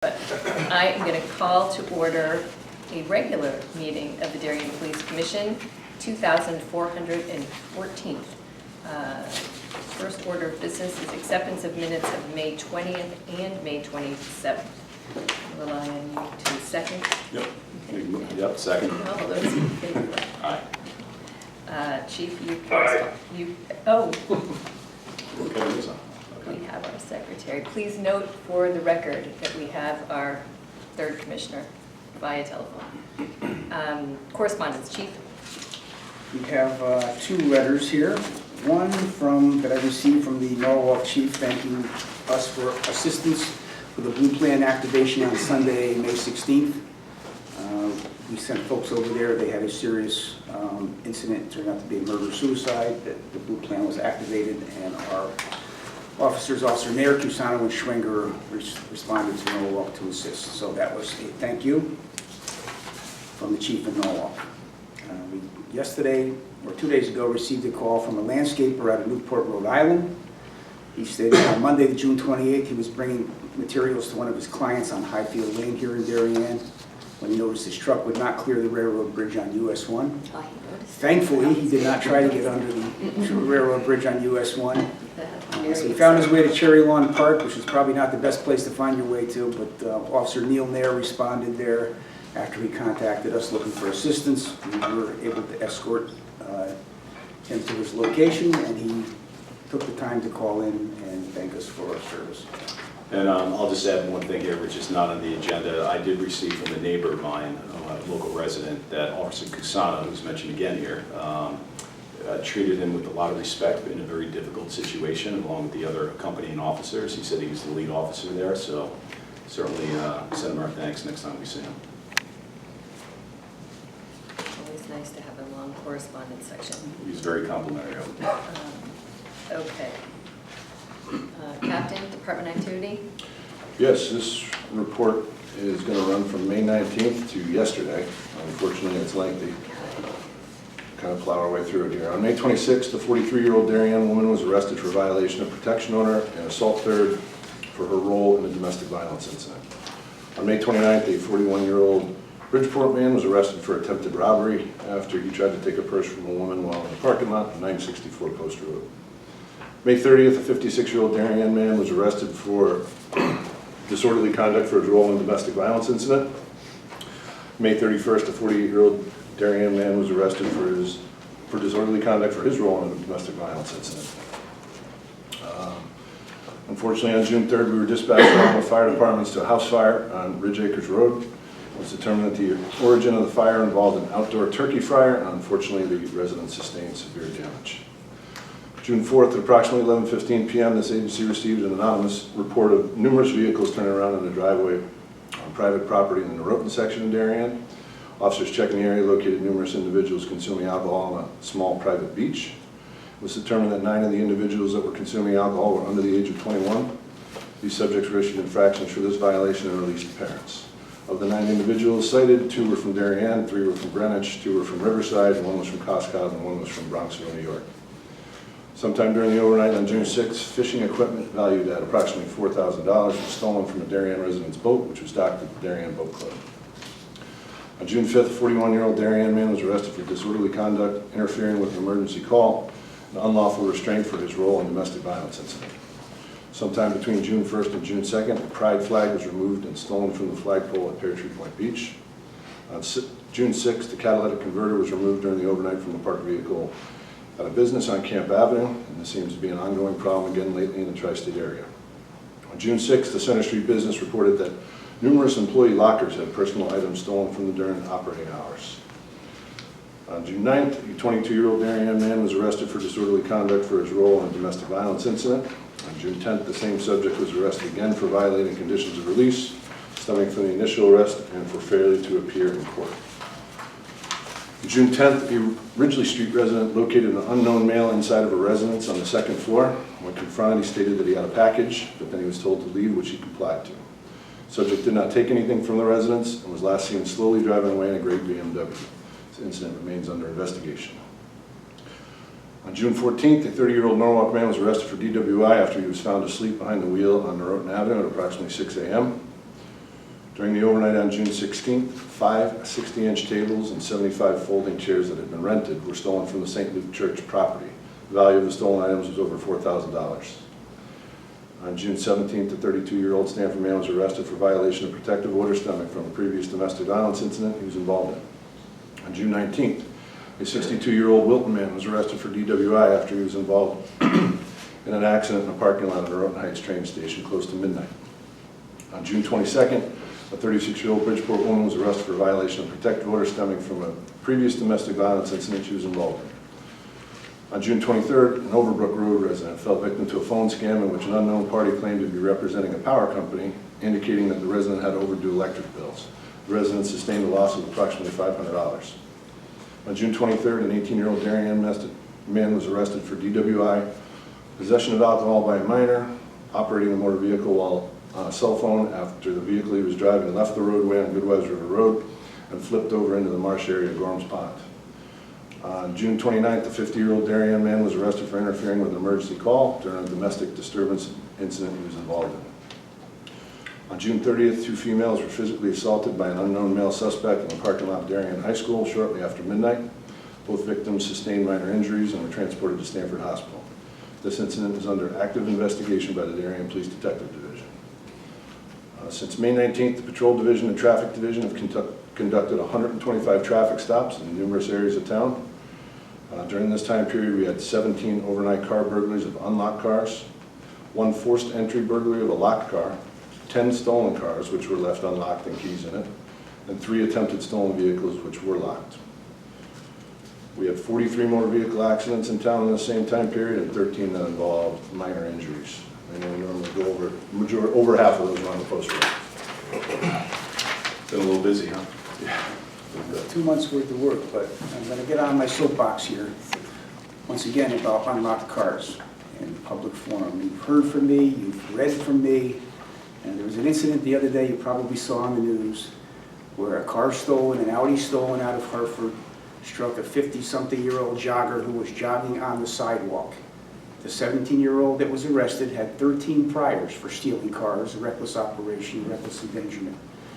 But I am going to call to order a regular meeting of the Darien Police Commission, 2414. First order of business is acceptance of minutes of May 20th and May 27th. I'll rely on you to second. Yep. Yep, second. All those in favor? Aye. Chief, Aye. Okay, we have our secretary. Please note for the record that we have our third commissioner via telephone. Correspondence, Chief. We have two letters here. One that I received from the Norwalk chief thanking us for assistance with the Blue Plan activation on Sunday, May 16th. We sent folks over there. They had a serious incident. It turned out to be a murder-suicide. The Blue Plan was activated, and our officers, Officer Nair, Cusano, and Schwenger responded to Norwalk to assist. So that was a thank you from the chief of Norwalk. We yesterday, or 2 days ago, received a call from a landscaper out of Newport, Rhode Island. He stated on Monday, June 28th, he was bringing materials to one of his clients on Highfield Lane here in Darien when he noticed his truck would not clear the railroad bridge on US 1. Thankfully, he did not try to get under the railroad bridge on US 1. So he found his way to Cherry Lawn Park, which is probably not the best place to find your way to, but Officer Neil Nair responded there after he contacted us looking for assistance. We were able to escort him to his location, and he took the time to call in and thank us for our service. And I'll just add one thing here, which is not on the agenda. I did receive from a neighbor of mine, a local resident, that Officer Cusano, who's mentioned again here, treated him with a lot of respect in a very difficult situation, along with the other accompanying officers. He said he was the lead officer there, so certainly send him our thanks next time we see him. Always nice to have a long correspondence section. He's very complimentary of it. Okay. Captain, department activity? Yes, this report is going to run from May 19th to yesterday. Unfortunately, it's lengthy. Kind of plow our way through it here. On May 26th, a 43-year-old Darien woman was arrested for violation of protection order and assault third for her role in a domestic violence incident. On May 29th, a 41-year-old Bridgeport man was arrested for attempted robbery after he tried to take a purse from a woman while in the parking lot of 964 Post Road. May 30th, a 56-year-old Darien man was arrested for disorderly conduct for his role in a domestic violence incident. May 31st, a 48-year-old Darien man was arrested for disorderly conduct for his role in a domestic violence incident. Unfortunately, on June 3rd, we were dispatched along with fire departments to a house fire on Ridge Acres Road. It was determined that the origin of the fire involved an outdoor turkey fryer, and unfortunately, the residents sustained severe damage. June 4th, at approximately 11:15 p.m., this agency received an anonymous report of numerous vehicles turning around in the driveway on private property in the Norotan section of Darien. Officers checking the area located numerous individuals consuming alcohol on a small private beach. It was determined that 9 of the individuals that were consuming alcohol were under the age of 21. These subjects were issued infractions for this violation and released to parents. Of the 9 individuals cited, 2 were from Darien, 3 were from Greenwich, 2 were from Riverside, 1 was from Coscow, and 1 was from Bronxville, New York. Sometime during the overnight on June 6th, fishing equipment valued at approximately $4,000 was stolen from a Darien resident's boat, which was docked at the Darien Boat Club. On June 5th, a 41-year-old Darien man was arrested for disorderly conduct, interfering with an emergency call, and unlawful restraint for his role in domestic violence incident. Sometime between June 1st and June 2nd, the pride flag was removed and stolen from the flagpole at Pear Tree Point Beach. On June 6th, the catalytic converter was removed during the overnight from the parked vehicle at a business on Camp Avenue, and this seems to be an ongoing problem again lately in the tri-state area. On June 6th, the Center Street business reported that numerous employee lockers had personal items stolen from them during operating hours. On June 9th, a 22-year-old Darien man was arrested for disorderly conduct for his role in a domestic violence incident. On June 10th, the same subject was arrested again for violating conditions of release, stemming from the initial arrest and for failure to appear in court. On June 10th, a Ridgely Street resident located an unknown male inside of a residence on the 2nd floor. When confronted, he stated that he had a package, but then he was told to leave, which he complied to. The subject did not take anything from the residence and was last seen slowly driving away in a gray BMW. This incident remains under investigation. On June 14th, a 30-year-old Norwalk man was arrested for DWI after he was found asleep behind the wheel on Norotan Avenue at approximately 6 a.m. During the overnight on June 16th, 5 60-inch tables and 75 folding chairs that had been rented were stolen from the St. Luke Church property. The value of the stolen items was over $4,000. On June 17th, a 32-year-old Stanford man was arrested for violation of protective order stemming from a previous domestic violence incident he was involved in. On June 19th, a 62-year-old Wilton man was arrested for DWI after he was involved in an accident in a parking lot at the Roten Heights train station close to midnight. On June 22nd, a 36-year-old Bridgeport woman was arrested for violation of protective order stemming from a previous domestic violence incident she was involved in. On June 23rd, an Overbrook Road resident fell victim to a phone scam in which an unknown party claimed to be representing a power company, indicating that the resident had overdue electric bills. The resident sustained a loss of approximately $500. On June 23rd, an 18-year-old Darien man was arrested for DWI, possession of alcohol by a minor, operating a motor vehicle while on a cell phone after the vehicle he was driving left the roadway on Goodwives River Road and flipped over into the marsh area of Gorham's Pond. On June 29th, a 50-year-old Darien man was arrested for interfering with an emergency call during a domestic disturbance incident he was involved in. On June 30th, 2 females were physically assaulted by an unknown male suspect in the parking lot of Darien High School shortly after midnight. Both victims sustained minor injuries and were transported to Stanford Hospital. This incident is under active investigation by the Darien Police Detective Division. Since May 19th, the Patrol Division and Traffic Division have conducted 125 traffic stops in numerous areas of town. During this time period, we had 17 overnight car burglaries of unlocked cars, 1 forced entry burglary of a locked car, 10 stolen cars which were left unlocked and keys in it, and 3 attempted stolen vehicles which were locked. We had 43 motor vehicle accidents in town in the same time period and 13 that involved minor injuries. And we normally go over half of those are on the post road. Been a little busy, huh? Yeah. 2 months worth of work, but I'm going to get on my soapbox here, once again, about unlocked cars in public forum. You've heard from me, you've read from me, and there was an incident the other day you probably saw on the news where a car stolen, an Audi stolen out of Hartford, struck a 50-something-year-old jogger who was jogging on the sidewalk. The 17-year-old that was arrested had 13 priors for stealing cars, reckless operation, reckless endangerment.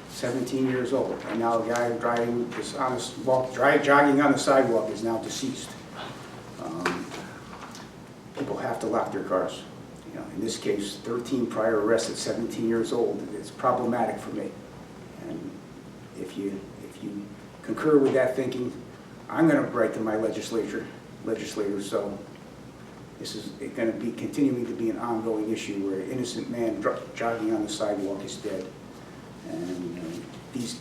17 years old, and now the guy driving this jogging on the sidewalk is now deceased. People have to lock their cars. You know, in this case, 13 prior arrests at 17 years old. It's problematic for me. And if you concur with that thinking, I'm going to write to my legislators. So this is going to be continuing to be an ongoing issue where an innocent man jogging on the sidewalk is dead. And these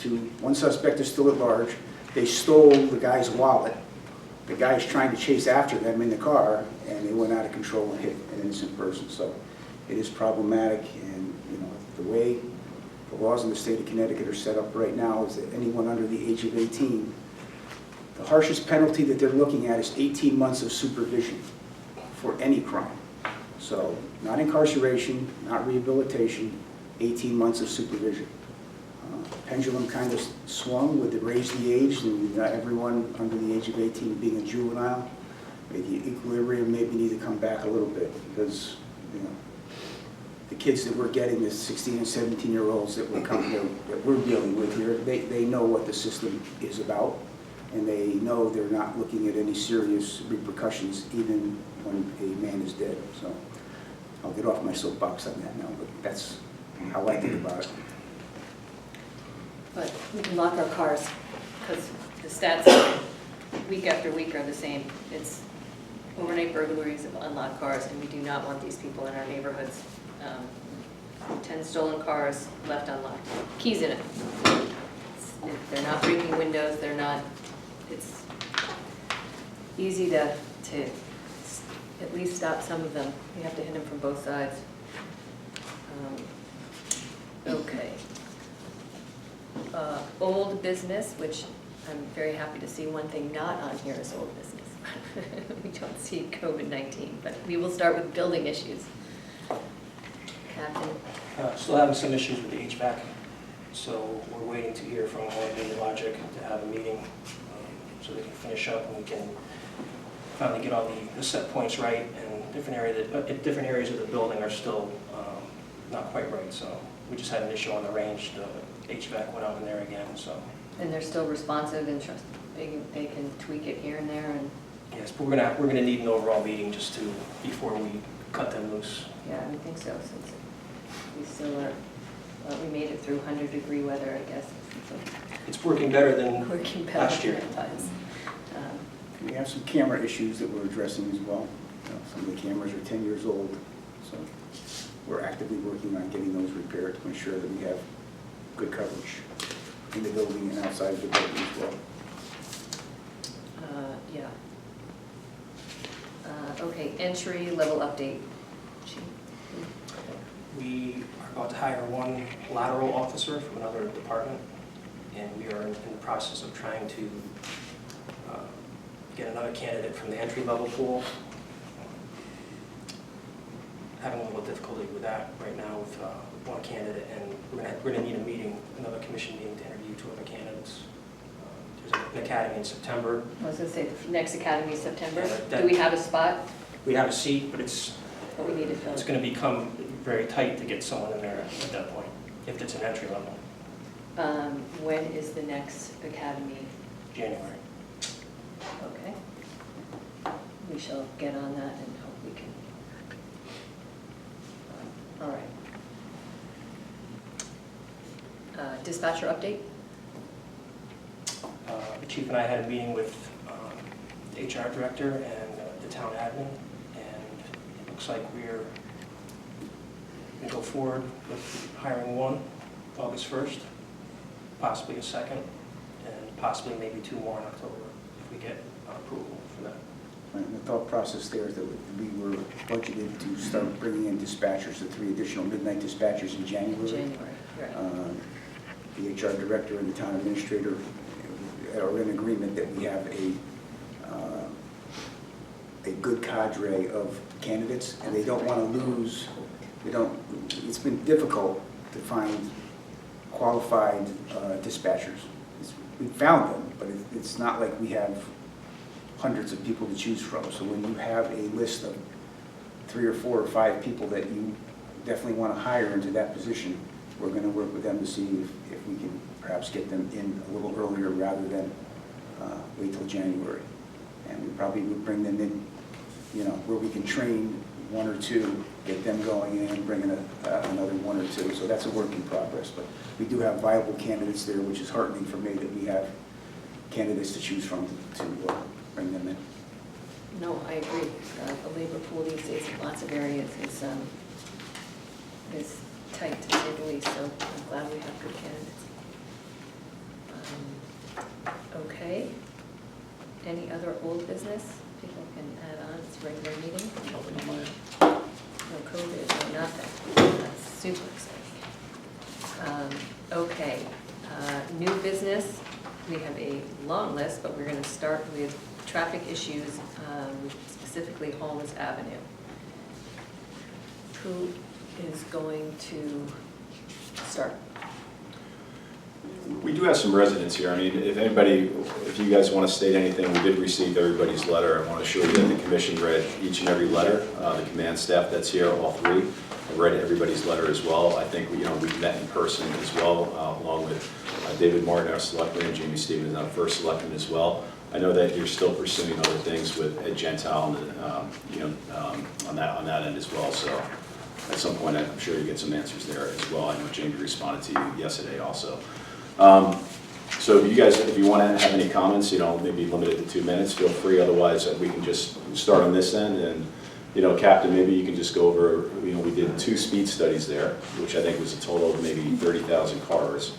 2, one suspect is still at large. They stole the guy's wallet. The guy's trying to chase after them in the car, and they went out of control and hit an innocent person. So it is problematic, and you know the way the laws in the state of Connecticut are set up right now is that anyone under the age of 18, the harshest penalty that they're looking at is 18 months of supervision for any crime. So not incarceration, not rehabilitation, 18 months of supervision. Pendulum kind of swung with the raise the age and everyone under the age of 18 being a juvenile. The equilibrium maybe need to come back a little bit because you know the kids that we're getting, the 16 and 17-year-olds that we're dealing with here, they know what the system is about, and they know they're not looking at any serious repercussions even when a man is dead. So I'll get off my soapbox on that now, but that's how I think about it. But we can lock our cars, because the stats week after week are the same. It's overnight burglaries of unlocked cars, and we do not want these people in our neighborhoods. 10 stolen cars left unlocked, keys in it. They're not breaking windows, they're not, it's easy to at least stop some of them. We have to hit them from both sides. Okay. Old business, which I'm very happy to see. One thing not on here is old business. We don't see COVID-19, but we will start with building issues. Captain? Still having some issues with the HVAC, so we're waiting to hear from Oregon Logic to have a meeting so they can finish up and we can finally get all the set points right, and different areas of the building are still not quite right, so We just had an issue on the range, the HVAC went out in there again, so. And they're still responsive and they can tweak it here and there and, Yes, but we're gonna need an overall meeting just to, before we cut them loose. yeah, I would think so, since we still are, well, we made it through 100-degree weather, I guess. So It's working better than working better last year. at times. We have some camera issues that we're addressing as well. Some of the cameras are 10 years old, so we're actively working on getting those repaired to ensure that we have good coverage in the building and outside of the building as well. Yeah. Okay, entry level update. We are about to hire one lateral officer from another department, and we are in the process of trying to get another candidate from the entry-level pool. Having a little difficulty with that right now with one candidate, and we're gonna need a meeting, another commission meeting to interview 2 other candidates. There's an academy in September. I was gonna say, the next academy is September. Yeah, Do we have a spot? We have a seat, but it's But we need to fill. gonna become very tight to get someone in there at that point, if it's an entry level, When is the next academy? January. Okay. We shall get on that and hope we can. All right. Dispatcher update? The chief and I had a meeting with the HR director and the town admin, and it looks like we're going to go forward with hiring one August 1st, possibly a second, and possibly maybe 2 more in October if we get approval for that. And the thought process there is that we were budgeted to start bringing in dispatchers, the 3 additional midnight dispatchers in January. January, right. The HR director and the town administrator are in agreement that we have a good cadre of candidates, and they don't want to lose, it's been difficult to find qualified dispatchers. We found them, but it's not like we have hundreds of people to choose from. So when you have a list of 3 or 4 or 5 people that you definitely want to hire into that position, we're going to work with them to see if we can perhaps get them in a little earlier rather than wait till January. And we probably would bring them in, where we can train 1 or 2, get them going in, and bring in another 1 or 2. So that's a work in progress. But we do have viable candidates there, which is heartening for me that we have candidates to choose from to bring them in. No, I agree. The labor pool these days in lots of areas is tight, to say the least, so I'm glad we have good candidates. Okay. Any other old business people can add on? It's a regular meeting. No COVID, no nothing. That's super exciting. Okay. New business. We have a long list, but we're going to start with traffic issues, specifically Holmes Avenue. Who is going to start? We do have some residents here. I mean, if you guys want to state anything, we did receive everybody's letter. I want to assure you that the commission read each and every letter. The command staff that's here, all 3, have read everybody's letter as well. I think we've met in person as well, along with David Martin, our selectman, and Jamie Stevens, our first selectman as well. I know that you're still pursuing other things with Ed Gentile, on that end as well. So at some point, I'm sure you get some answers there as well. I know Jamie responded to you yesterday also. So if you want to have any comments, maybe limit it to 2 minutes, feel free. Otherwise, we can just start on this end. And, Captain, maybe you can just go over, we did 2 speed studies there, which I think was a total of maybe 30,000 cars.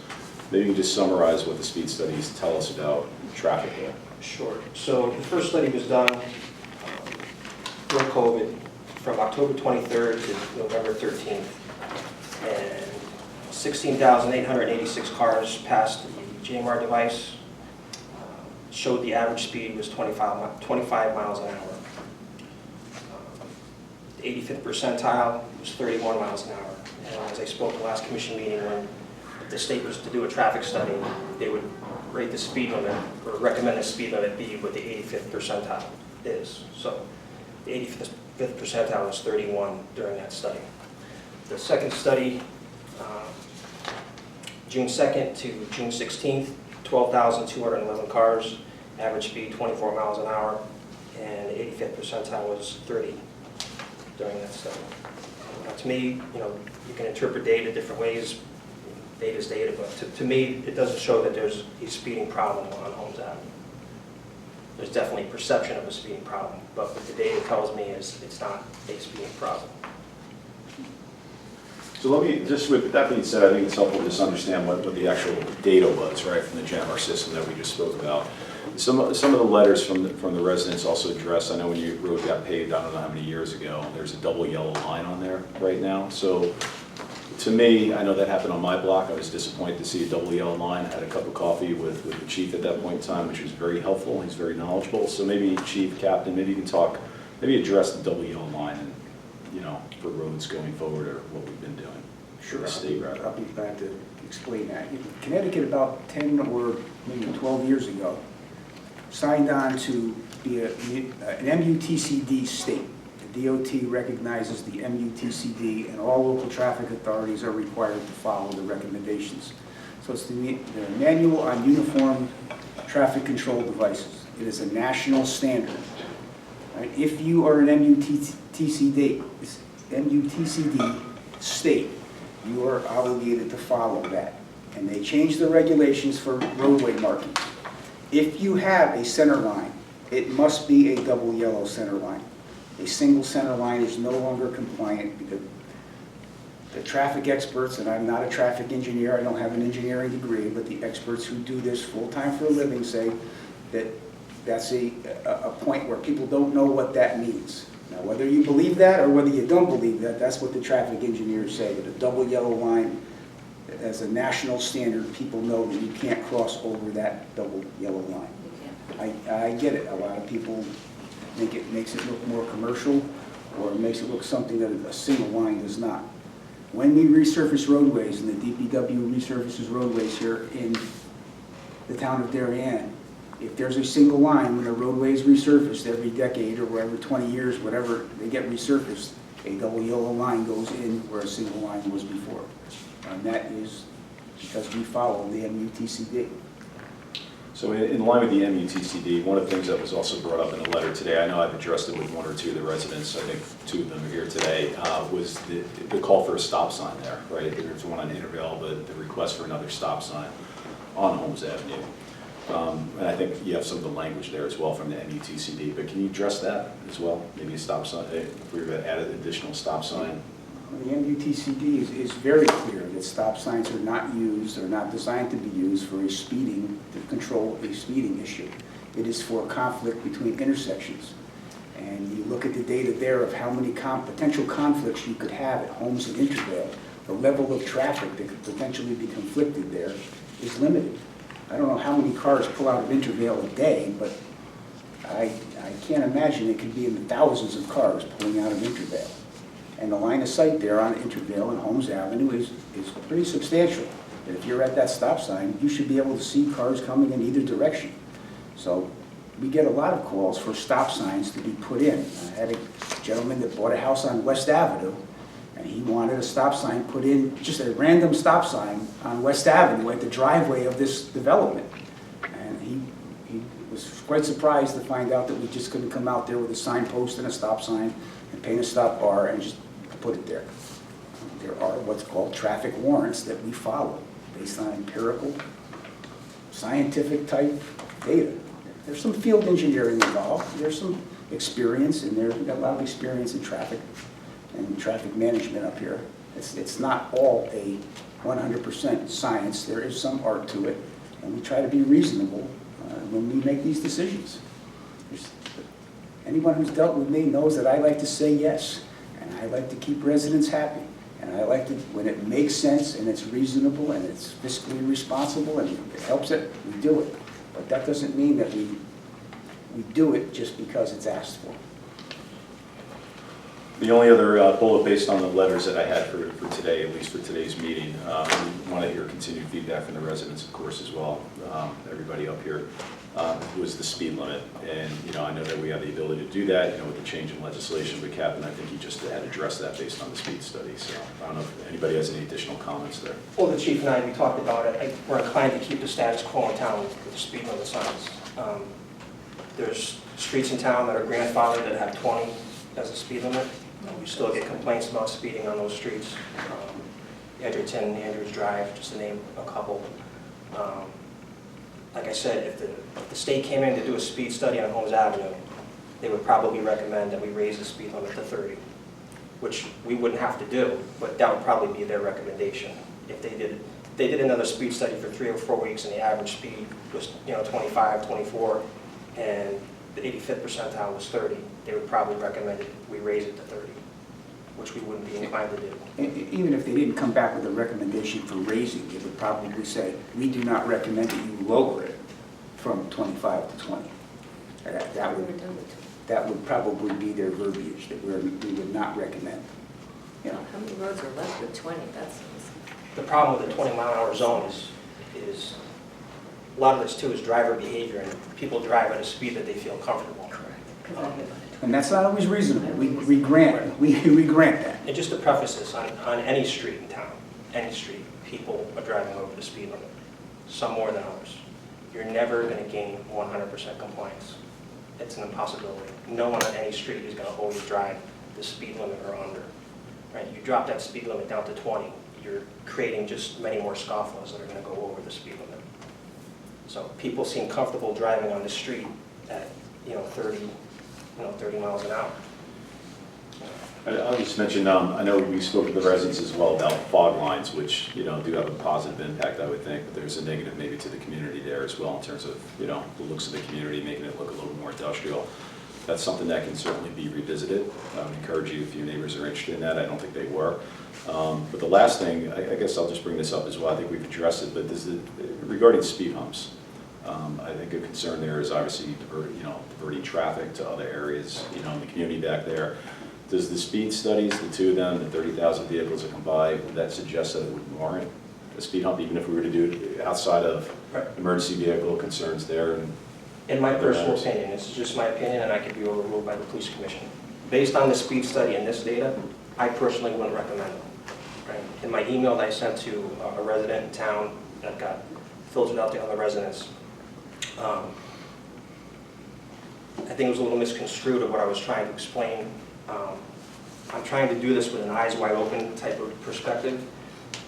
Maybe you can just summarize what the speed studies tell us about traffic there. Sure. So the first study was done during COVID from October 23rd to November 13th. And 16,886 cars passed the JMR device. Showed the average speed was 25 miles an hour. The 85th percentile was 31 miles an hour. And as I spoke at the last commission meeting, when the state was to do a traffic study, they would rate the speed limit, or recommend the speed limit be what the 85th percentile is. So the 85th percentile was 31 during that study. The second study June 2nd to June 16th, 12,211 cars, average speed 24 miles an hour, and 85th percentile was 30 during that study. To me, you can interpret data different ways. Data's data, but to me, it doesn't show that there's a speeding problem on Holmes Avenue. There's definitely perception of a speeding problem, but what the data tells me is it's not a speeding problem. So let me, just with that being said, I think it's helpful to just understand what the actual data was, right, from the GenMR system that we just spoke about. Some of the letters from the residents also address, I know when your road got paved, I don't know how many years ago, there's a double yellow line on there right now. So to me, I know that happened on my block. I was disappointed to see a double yellow line. I had a cup of coffee with the chief at that point in time, which was very helpful. He's very knowledgeable. So maybe chief, captain, maybe you can talk, maybe address the double yellow line and, for roads going forward or what we've been doing. Sure, The state, rather. I'll be glad to explain that. Connecticut, about 10 or maybe 12 years ago, signed on to be an MUTCD state. The DOT recognizes the MUTCD, and all local traffic authorities are required to follow the recommendations. So it's the Manual on Uniform Traffic Control Devices. It is a national standard. Right? If you are an MUTCD state, you are obligated to follow that. And they changed the regulations for roadway markings. If you have a center line, it must be a double yellow center line. A single center line is no longer compliant because the traffic experts, and I'm not a traffic engineer, I don't have an engineering degree, but the experts who do this full-time for a living say that that's a point where people don't know what that means. Now, whether you believe that or whether you don't believe that, that's what the traffic engineers say, that a double yellow line, as a national standard, people know that you can't cross over that double yellow line. I get it. A lot of people think it makes it look more commercial, or it makes it look something that a single line does not. When we resurface roadways, and the DPW resurfaces roadways here in the town of Darien, if there's a single line, when a roadway is resurfaced every decade or every 20 years, whatever, they get resurfaced, a double yellow line goes in where a single line was before. And that is because we follow the MUTCD. So in line with the MUTCD, one of the things that was also brought up in the letter today, I know I've addressed it with one or two of the residents, I think two of them are here today, was the call for a stop sign there, right? There's one on Intervale, but the request for another stop sign on Holmes Avenue. And I think you have some of the language there as well from the MUTCD, but can you address that as well? Maybe a stop sign, if we were to add an additional stop sign? The MUTCD is very clear that stop signs are not used, or not designed to be used for to control a speeding issue. It is for conflict between intersections. And you look at the data there of how many potential conflicts you could have at Holmes and Intervale. The level of traffic that could potentially be conflicted there is limited. I don't know how many cars pull out of Intervale a day, but I can't imagine it could be in the thousands of cars pulling out of Intervale. And the line of sight there on Intervale and Holmes Avenue is pretty substantial. And if you're at that stop sign, you should be able to see cars coming in either direction. So we get a lot of calls for stop signs to be put in. I had a gentleman that bought a house on West Avenue, and he wanted a stop sign put in, just a random stop sign on West Avenue at the driveway of this development. And he was quite surprised to find out that we just couldn't come out there with a signpost and a stop sign and paint a stop bar and just put it there. There are what's called traffic warrants that we follow based on empirical, scientific type data. There's some field engineering involved. There's some experience, and we've got a lot of experience in traffic and traffic management up here. It's not all a 100% science. There is some art to it, and we try to be reasonable when we make these decisions. Anyone who's dealt with me knows that I like to say yes, and I like to keep residents happy. And I like to, when it makes sense and it's reasonable and it's fiscally responsible and it helps it, we do it. But that doesn't mean that we do it just because it's asked for. The only other bullet based on the letters that I had for today, at least for today's meeting, we want to hear continued feedback from the residents, of course, as well, everybody up here, was the speed limit. And, I know that we have the ability to do that, with the change in legislation, but Captain, I think you just had addressed that based on the speed study. So I don't know if anybody has any additional comments there. Well, the chief and I, we talked about it. We're inclined to keep the status quo in town with the speed limit signs. There's streets in town that are grandfathered that have 20 as a speed limit. We still get complaints about speeding on those streets. Edgerton, Andrews Drive, just to name a couple. Like I said, if the state came in to do a speed study on Holmes Avenue, they would probably recommend that we raise the speed limit to 30, which we wouldn't have to do, but that would probably be their recommendation. If they did another speed study for 3 or 4 weeks and the average speed was 25, 24, and the 85th percentile was 30, they would probably recommend we raise it to 30, which we wouldn't be inclined to do. Even if they didn't come back with a recommendation for raising, it would probably say, we do not recommend that you lower it from 25 to 20. That would probably be their verbiage, that we would not recommend. How many roads are left with 20? That's The problem with the 20-mile-an-hour zone is a lot of this too is driver behavior, and people drive at a speed that they feel comfortable. correct. And that's not always reasonable. We grant that. And just to preface this, on any street in town, any street, people are driving over the speed limit, some more than others. You're never going to gain 100% compliance. It's an impossibility. No one on any street is going to always drive the speed limit or under. Right? You drop that speed limit down to 20, you're creating just many more scofflaws that are going to go over the speed limit. So people seem comfortable driving on the street at 30 miles an hour. I'll just mention, I know we spoke to the residents as well about fog lines, which, do have a positive impact, I would think, but there's a negative maybe to the community there as well in terms of, the looks of the community, making it look a little more industrial. That's something that can certainly be revisited. I would encourage you, if your neighbors are interested in that. I don't think they were. But the last thing, I guess I'll just bring this up as well. I think we've addressed it, but regarding speed humps, I think a concern there is obviously diverting traffic to other areas, in the community back there. Does the speed studies, the two of them, the 30,000 vehicles that come by, would that suggest that it would warrant a speed hump, even if we were to do it outside of emergency vehicle concerns there? In my personal opinion, this is just my opinion, and I could be overruled by the police commission. Based on the speed study and this data, I personally wouldn't recommend them. Right? In my email that I sent to a resident in town that got filtered out to other residents, I think it was a little misconstrued of what I was trying to explain. I'm trying to do this with an eyes wide open type of perspective,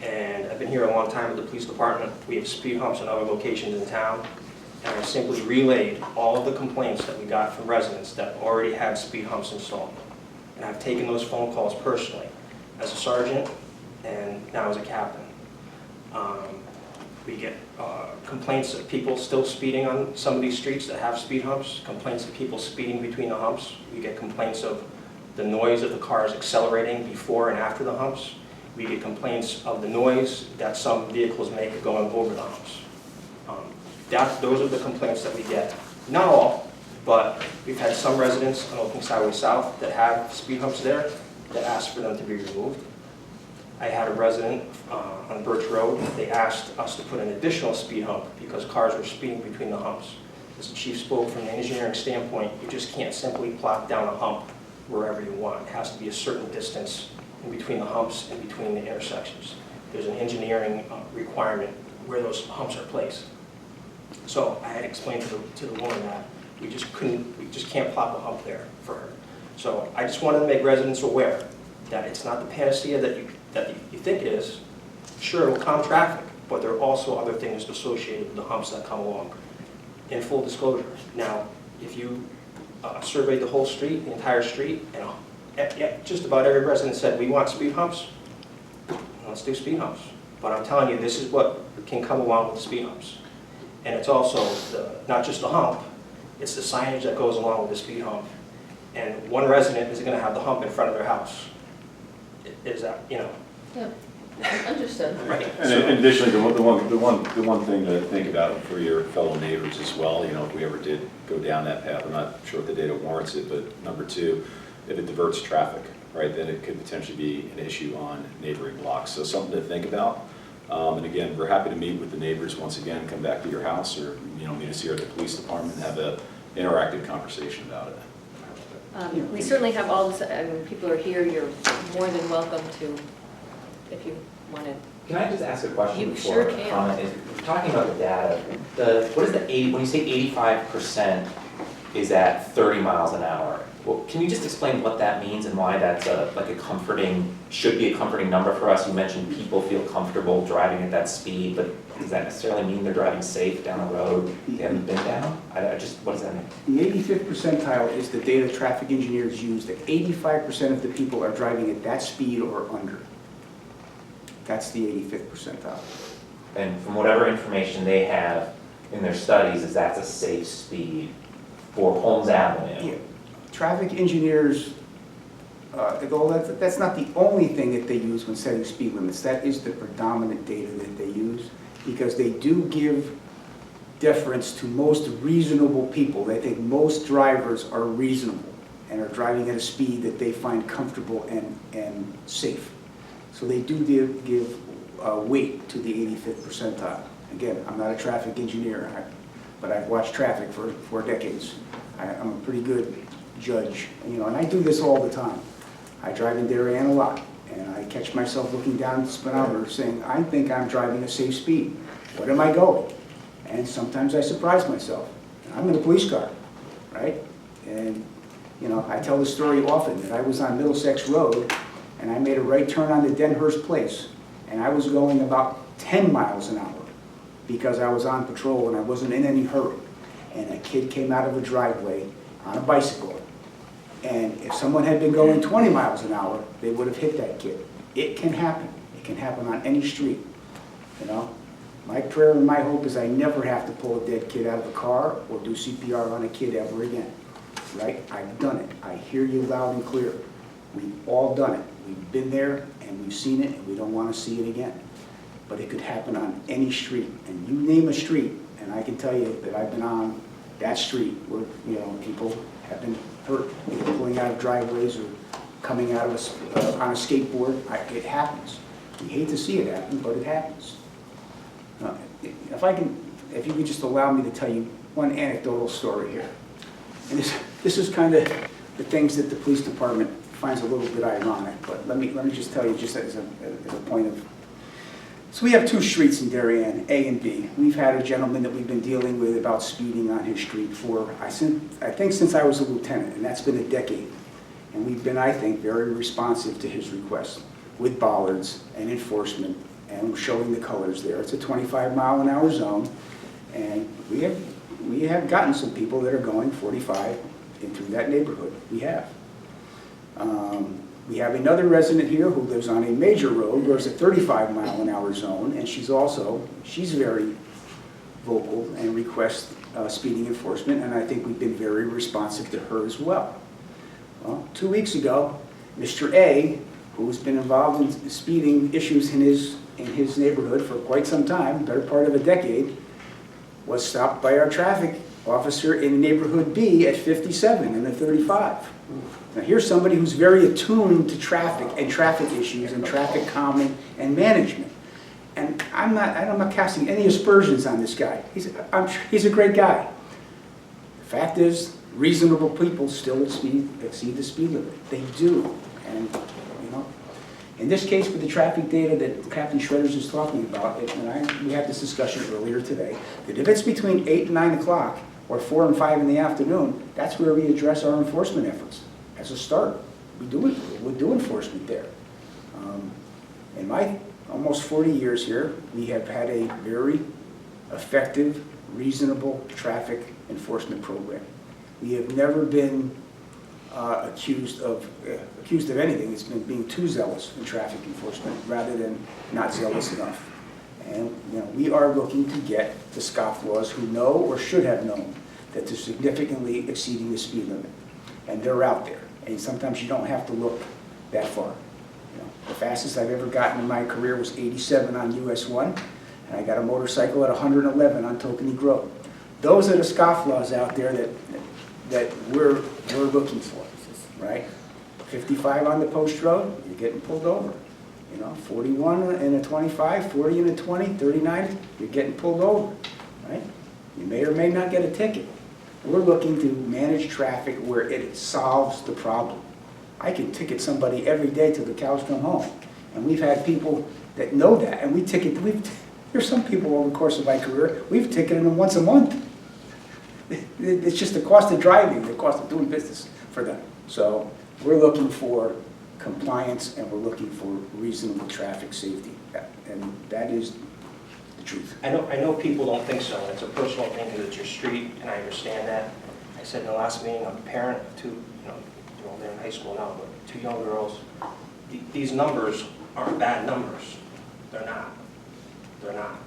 and I've been here a long time with the police department. We have speed humps in other locations in town, and I simply relayed all of the complaints that we got from residents that already had speed humps installed. And I've taken those phone calls personally as a sergeant and now as a captain. We get complaints of people still speeding on some of these streets that have speed humps, complaints of people speeding between the humps. We get complaints of the noise of the cars accelerating before and after the humps. We get complaints of the noise that some vehicles make going over the humps. Those are the complaints that we get. Not all, but we've had some residents on Old Kings Highway South that have speed humps there that asked for them to be removed. I had a resident on Birch Road, they asked us to put an additional speed hump because cars were speeding between the humps. As the chief spoke, from an engineering standpoint, you just can't simply plop down a hump wherever you want. It has to be a certain distance in between the humps and between the intersections. There's an engineering requirement where those humps are placed. So I had explained to the woman that we just can't plop a hump there for her. So I just wanted to make residents aware that it's not the panacea that you think it is. Sure, it will calm traffic, but there are also other things associated with the humps that come along. In full disclosure, now, if you surveyed the whole street, the entire street, and just about every resident said, we want speed humps, let's do speed humps. But I'm telling you, this is what can come along with speed humps. And it's also not just the hump, it's the signage that goes along with the speed hump. And one resident is going to have the hump in front of their house. Is that, Yeah, understood. right? And additionally, the one thing to think about for your fellow neighbors as well, if we ever did go down that path, I'm not sure if the data warrants it, but number two, if it diverts traffic, right, then it could potentially be an issue on neighboring blocks. So something to think about. And again, we're happy to meet with the neighbors once again, come back to your house, or meet us here at the police department and have an interactive conversation about it. We certainly have all this, I mean, people are here, you're more than welcome to, if you want to. Can I just ask a question You before sure a can. comment? We're talking about the data. What is the 80, when you say 85% is at 30 miles an hour, well, can you just explain what that means and why that's should be a comforting number for us? You mentioned people feel comfortable driving at that speed, but does that necessarily mean they're driving safe down a road they haven't been down? What does that mean? The 85th percentile is the data traffic engineers use, that 85% of the people are driving at that speed or under. That's the 85th percentile. And from whatever information they have in their studies, is that's a safe speed for Holmes Avenue? Yeah. Traffic engineers, that's not the only thing that they use when setting speed limits. That is the predominant data that they use, because they do give deference to most reasonable people. They think most drivers are reasonable and are driving at a speed that they find comfortable and safe. So they do give weight to the 85th percentile. Again, I'm not a traffic engineer, but I've watched traffic for decades. I'm a pretty good judge, and I do this all the time. I drive in Darien a lot, and I catch myself looking down at the speedometer saying, I think I'm driving a safe speed. What am I going? And sometimes I surprise myself. I'm in a police car, right? And I tell the story often that I was on Middlesex Road, and I made a right turn onto Denhurst Place, and I was going about 10 miles an hour because I was on patrol and I wasn't in any hurry. And a kid came out of a driveway on a bicycle, and if someone had been going 20 miles an hour, they would have hit that kid. It can happen. It can happen on any street. My prayer and my hope is I never have to pull a dead kid out of a car or do CPR on a kid ever again. Right? I've done it. I hear you loud and clear. We've all done it. We've been there and we've seen it, and we don't want to see it again. But it could happen on any street. And you name a street, and I can tell you that I've been on that street where people have been hurt, either pulling out of driveways or coming out of on a skateboard. It happens. We hate to see it happen, but it happens. If you could just allow me to tell you one anecdotal story here. And this is kind of the things that the police department finds a little bit ironic, but let me just tell you just as a point of. So we have two streets in Darien, A and B. We've had a gentleman that we've been dealing with about speeding on his street for, I think since I was a lieutenant, and that's been a decade. And we've been, I think, very responsive to his requests with bollards and enforcement and showing the colors there. It's a 25-mile-an-hour zone, and we have gotten some people that are going 45 into that neighborhood. We have. We have another resident here who lives on a major road where it's a 35-mile-an-hour zone, and she's very vocal and requests speeding enforcement, and I think we've been very responsive to her as well. Well, 2 weeks ago, Mr. A, who's been involved in speeding issues in his neighborhood for quite some time, better part of a decade, was stopped by our traffic officer in neighborhood B at 57 in a 35. Now here's somebody who's very attuned to traffic and traffic issues and traffic calming and management. And I'm not casting any aspersions on this guy. He's a great guy. The fact is, reasonable people still exceed the speed limit. They do. And in this case, with the traffic data that Captain Shredders is talking about, we had this discussion earlier today, that if it's between 8 and 9 o'clock or 4 and 5 in the afternoon, that's where we address our enforcement efforts. As a start, we do enforcement there. In my almost 40 years here, we have had a very effective, reasonable traffic enforcement program. We have never been accused of anything. It's been being too zealous in traffic enforcement rather than not zealous enough. And we are looking to get the scofflaws who know or should have known that they're significantly exceeding the speed limit. And they're out there. And sometimes you don't have to look that far. The fastest I've ever gotten in my career was 87 on US 1, and I got a motorcycle at 111 on Tokenie Grove. Those are the scofflaws out there that we're looking for, right? 55 on the post road, you're getting pulled over. 41 and a 25, 40 and a 20, 39, you're getting pulled over, right? You may or may not get a ticket. We're looking to manage traffic where it solves the problem. I can ticket somebody every day till the cows come home. And we've had people that know that, and there's some people over the course of my career, we've ticketed them once a month. It's just the cost of driving, the cost of doing business for them. So we're looking for compliance and we're looking for reasonable traffic safety. And that is the truth. I know people don't think so, and it's a personal thing because it's your street, and I understand that. I said in the last meeting, I'm a parent of two, they're in high school now, but two young girls. These numbers aren't bad numbers. They're not. They're not.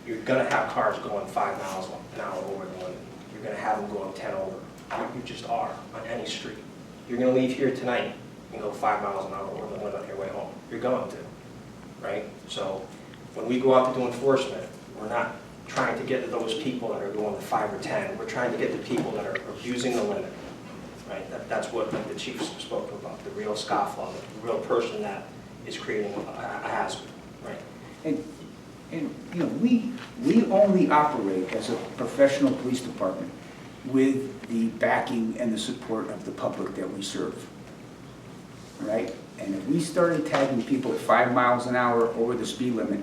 You're gonna have cars going 5 miles an hour over the limit. You're gonna have them going 10 over. You just are on any street. You're gonna leave here tonight and go 5 miles an hour over the limit on your way home. You're going to, right? So when we go out to do enforcement, we're not trying to get to those people that are going to 5 or 10. We're trying to get the people that are abusing the limit, right? That's what the chief spoke about, the real scofflaw, the real person that is creating a hazard, right? And we only operate as a professional police department with the backing and the support of the public that we serve, right? And if we started tagging people at 5 miles an hour over the speed limit,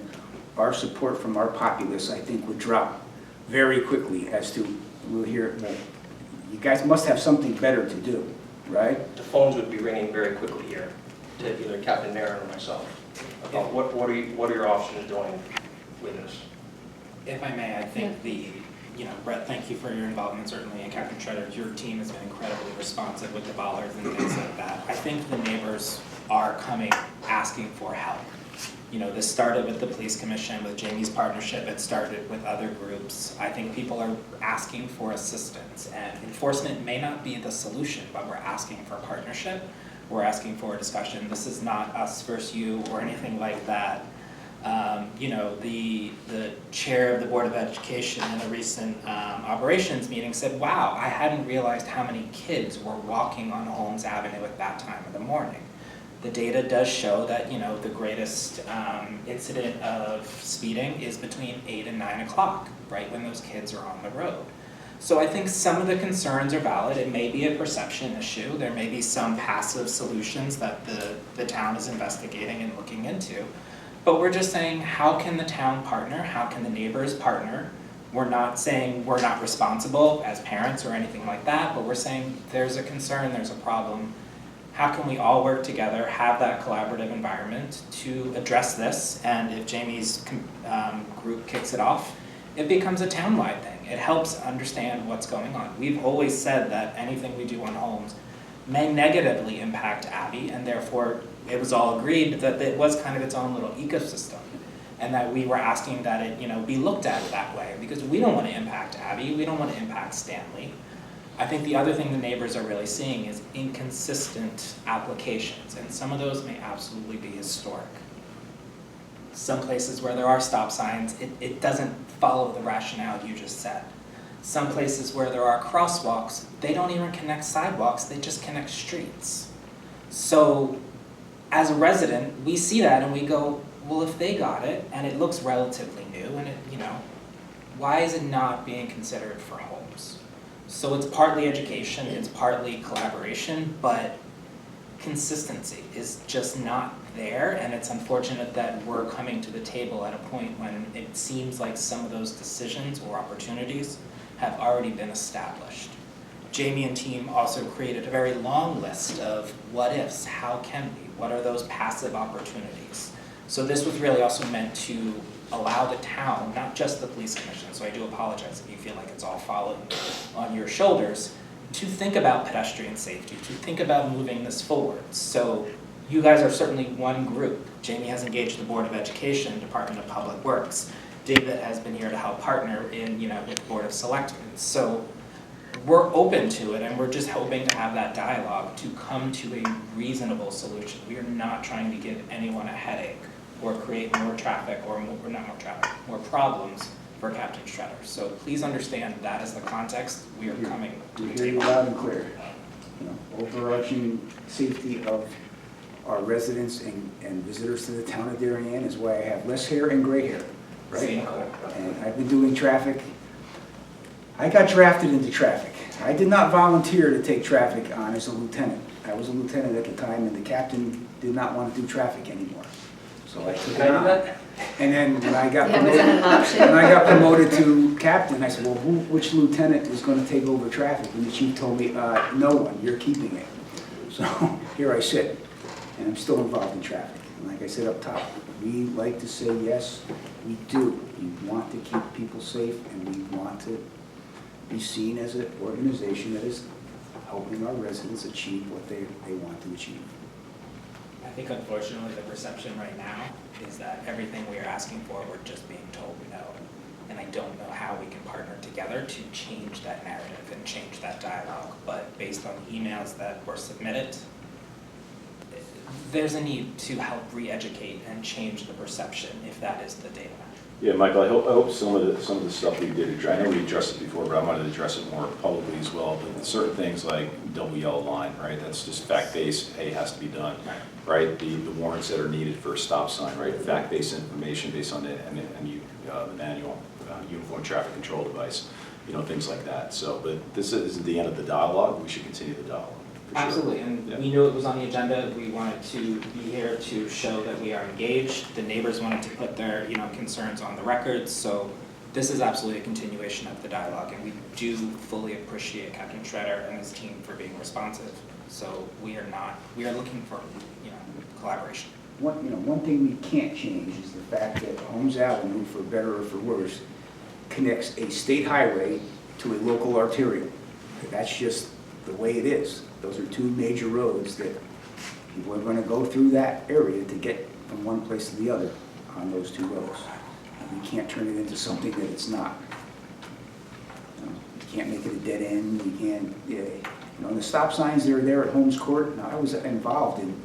our support from our populace, I think, would drop very quickly as to, we'll hear, well, you guys must have something better to do, right? The phones would be ringing very quickly here to either Captain Marin or myself about what are your officers doing with this? If I may, I think Brett, thank you for your involvement certainly, and Captain Shredder, your team has been incredibly responsive with the bollards and things like that. I think the neighbors are coming asking for help. This started with the police commission, with Jamie's partnership, it started with other groups. I think people are asking for assistance, and enforcement may not be the solution, but we're asking for partnership, we're asking for a discussion. This is not us versus you or anything like that. The chair of the Board of Education in a recent operations meeting said, wow, I hadn't realized how many kids were walking on Holmes Avenue at that time of the morning. The data does show that, the greatest incident of speeding is between 8 and 9 o'clock, right when those kids are on the road. So I think some of the concerns are valid. It may be a perception issue. There may be some passive solutions that the town is investigating and looking into. But we're just saying, how can the town partner? How can the neighbors partner? We're not saying we're not responsible as parents or anything like that, but we're saying there's a concern, there's a problem. How can we all work together, have that collaborative environment to address this? And if Jamie's group kicks it off, it becomes a town-wide thing. It helps understand what's going on. We've always said that anything we do on Holmes may negatively impact Abby, and therefore it was all agreed that it was kind of its own little ecosystem, and that we were asking that it be looked at that way, because we don't want to impact Abby, we don't want to impact Stanley. I think the other thing the neighbors are really seeing is inconsistent applications, and some of those may absolutely be historic. Some places where there are stop signs, it doesn't follow the rationale you just said. Some places where there are crosswalks, they don't even connect sidewalks, they just connect streets. So as a resident, we see that and we go, well, if they got it and it looks relatively new and why is it not being considered for homes? So it's partly education, it's partly collaboration, but consistency is just not there, and it's unfortunate that we're coming to the table at a point when it seems like some of those decisions or opportunities have already been established. Jamie and team also created a very long list of what ifs, how can we, what are those passive opportunities? So this was really also meant to allow the town, not just the police commission, so I do apologize if you feel like it's all fallen on your shoulders, to think about pedestrian safety, to think about moving this forward. So you guys are certainly one group. Jamie has engaged the Board of Education, Department of Public Works. David has been here to help partner in, with the Board of Selectmen. So we're open to it, and we're just hoping to have that dialogue to come to a reasonable solution. We are not trying to give anyone a headache or create more traffic or more problems for Captain Shredder. So please understand that is the context we are coming to We the hear you table. loud and clear. overarching safety of our residents and visitors to the town of Darien is why I have less hair and gray hair, right? Same. And I've been doing traffic. I got drafted into traffic. I did not volunteer to take traffic on as a lieutenant. I was a lieutenant at the time, and the captain did not want to do traffic anymore. So I took it Can I do on. that? And then when I got Yeah, was that an option? when I got promoted to captain, I said, well, which lieutenant is going to take over traffic? And the chief told me, no one, you're keeping it. So here I sit, and I'm still involved in traffic. And like I said up top, we like to say yes, we do. We want to keep people safe, and we want to be seen as an organization that is helping our residents achieve what they want to achieve. I think unfortunately the perception right now is that everything we are asking for, we're just being told no. And I don't know how we can partner together to change that narrative and change that dialogue. But based on emails that were submitted, there's a need to help re-educate and change the perception if that is the data. Yeah, Michael, I hope some of the stuff we did address, I know we addressed it before, but I wanted to address it more publicly as well. But certain things like double yellow line, right? That's just fact-based, hey, it has to be done, right? The warrants that are needed for a stop sign, right? Fact-based information based on the manual, uniform traffic control device, things like that. So, but this isn't the end of the dialogue. We should continue the dialogue. For sure. Absolutely, and Yeah. we knew it was on the agenda. We wanted to be here to show that we are engaged. The neighbors wanted to put their, concerns on the record. So this is absolutely a continuation of the dialogue, and we do fully appreciate Captain Shredder and his team for being responsive. So we are looking for, collaboration. One thing we can't change is the fact that Holmes Avenue, for better or for worse, connects a state highway to a local arterial. That's just the way it is. Those are two major roads that people are going to go through that area to get from one place to the other on those two roads. And we can't turn it into something that it's not. You can't make it a dead end. You can't, and the stop signs that are there at Holmes Court, now I was involved in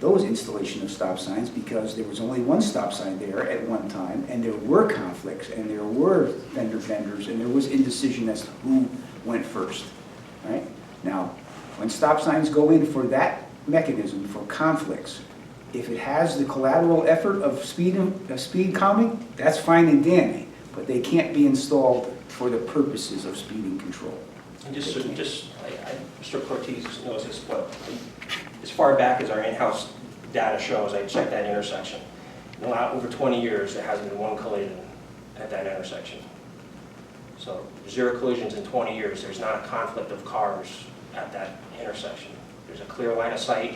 those installation of stop signs because there was only one stop sign there at one time, and there were conflicts, and there were fender benders, and there was indecision as to who went first, right? Now, when stop signs go in for that mechanism, for conflicts, if it has the collateral effort of speed calming, that's fine and dandy, but they can't be installed for the purposes of speeding control. And Mr. Cortez knows this, but as far back as our in-house data shows, I checked that intersection. In over 20 years, there hasn't been one collision at that intersection. So 0 collisions in 20 years. There's not a conflict of cars at that intersection. There's a clear line of sight.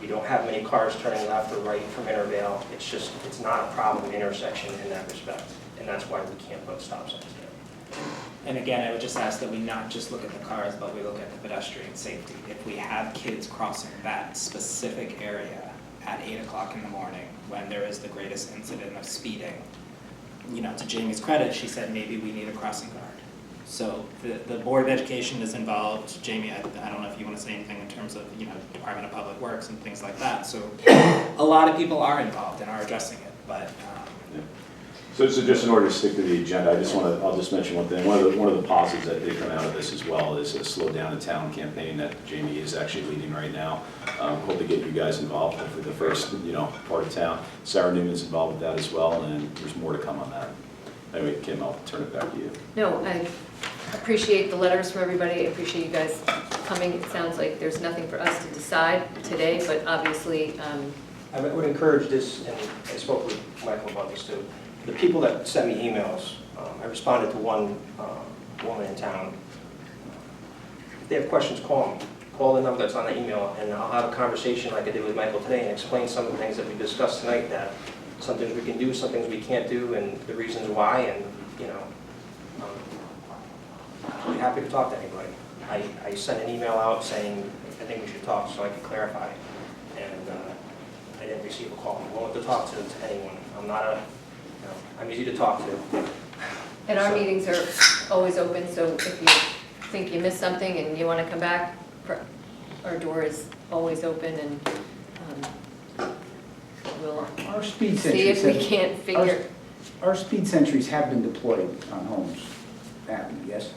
You don't have many cars turning left or right from Intervale. It's not a problem intersection in that respect. And that's why we can't put stop signs there. And again, I would just ask that we not just look at the cars, but we look at the pedestrian safety. If we have kids crossing that specific area at 8 o'clock in the morning, when there is the greatest incident of speeding, to Jamie's credit, she said maybe we need a crossing guard. So the Board of Education is involved. Jamie, I don't know if you want to say anything in terms of, Department of Public Works and things like that. So a lot of people are involved and are addressing it, but So just in order to stick to the agenda, I'll just mention one thing. One of the positives that did come out of this as well is a Slow Down in Town campaign that Jamie is actually leading right now. Hope to get you guys involved for the first, part of town. Sarah Newman's involved with that as well, and there's more to come on that. Anyway, Kim, I'll turn it back to you. No, I appreciate the letters from everybody. I appreciate you guys coming. It sounds like there's nothing for us to decide today, but obviously, I would encourage this, and I spoke with Michael about this too. The people that sent me emails, I responded to one woman in town. If they have questions, call me. Call the number that's on the email, and I'll have a conversation like I did with Michael today and explain some of the things that we discussed tonight, that some things we can do, some things we can't do, and the reasons why, and, I'll be happy to talk to anybody. I sent an email out saying, I think we should talk so I can clarify, and I didn't receive a call. I'm willing to talk to anyone. I'm easy to talk to. and our So- meetings are always open, so if you think you missed something and you want to come back, our door is always open, and we'll Our speed see if we sentries can't figure. our speed sentries have been deployed on Holmes Avenue, yes?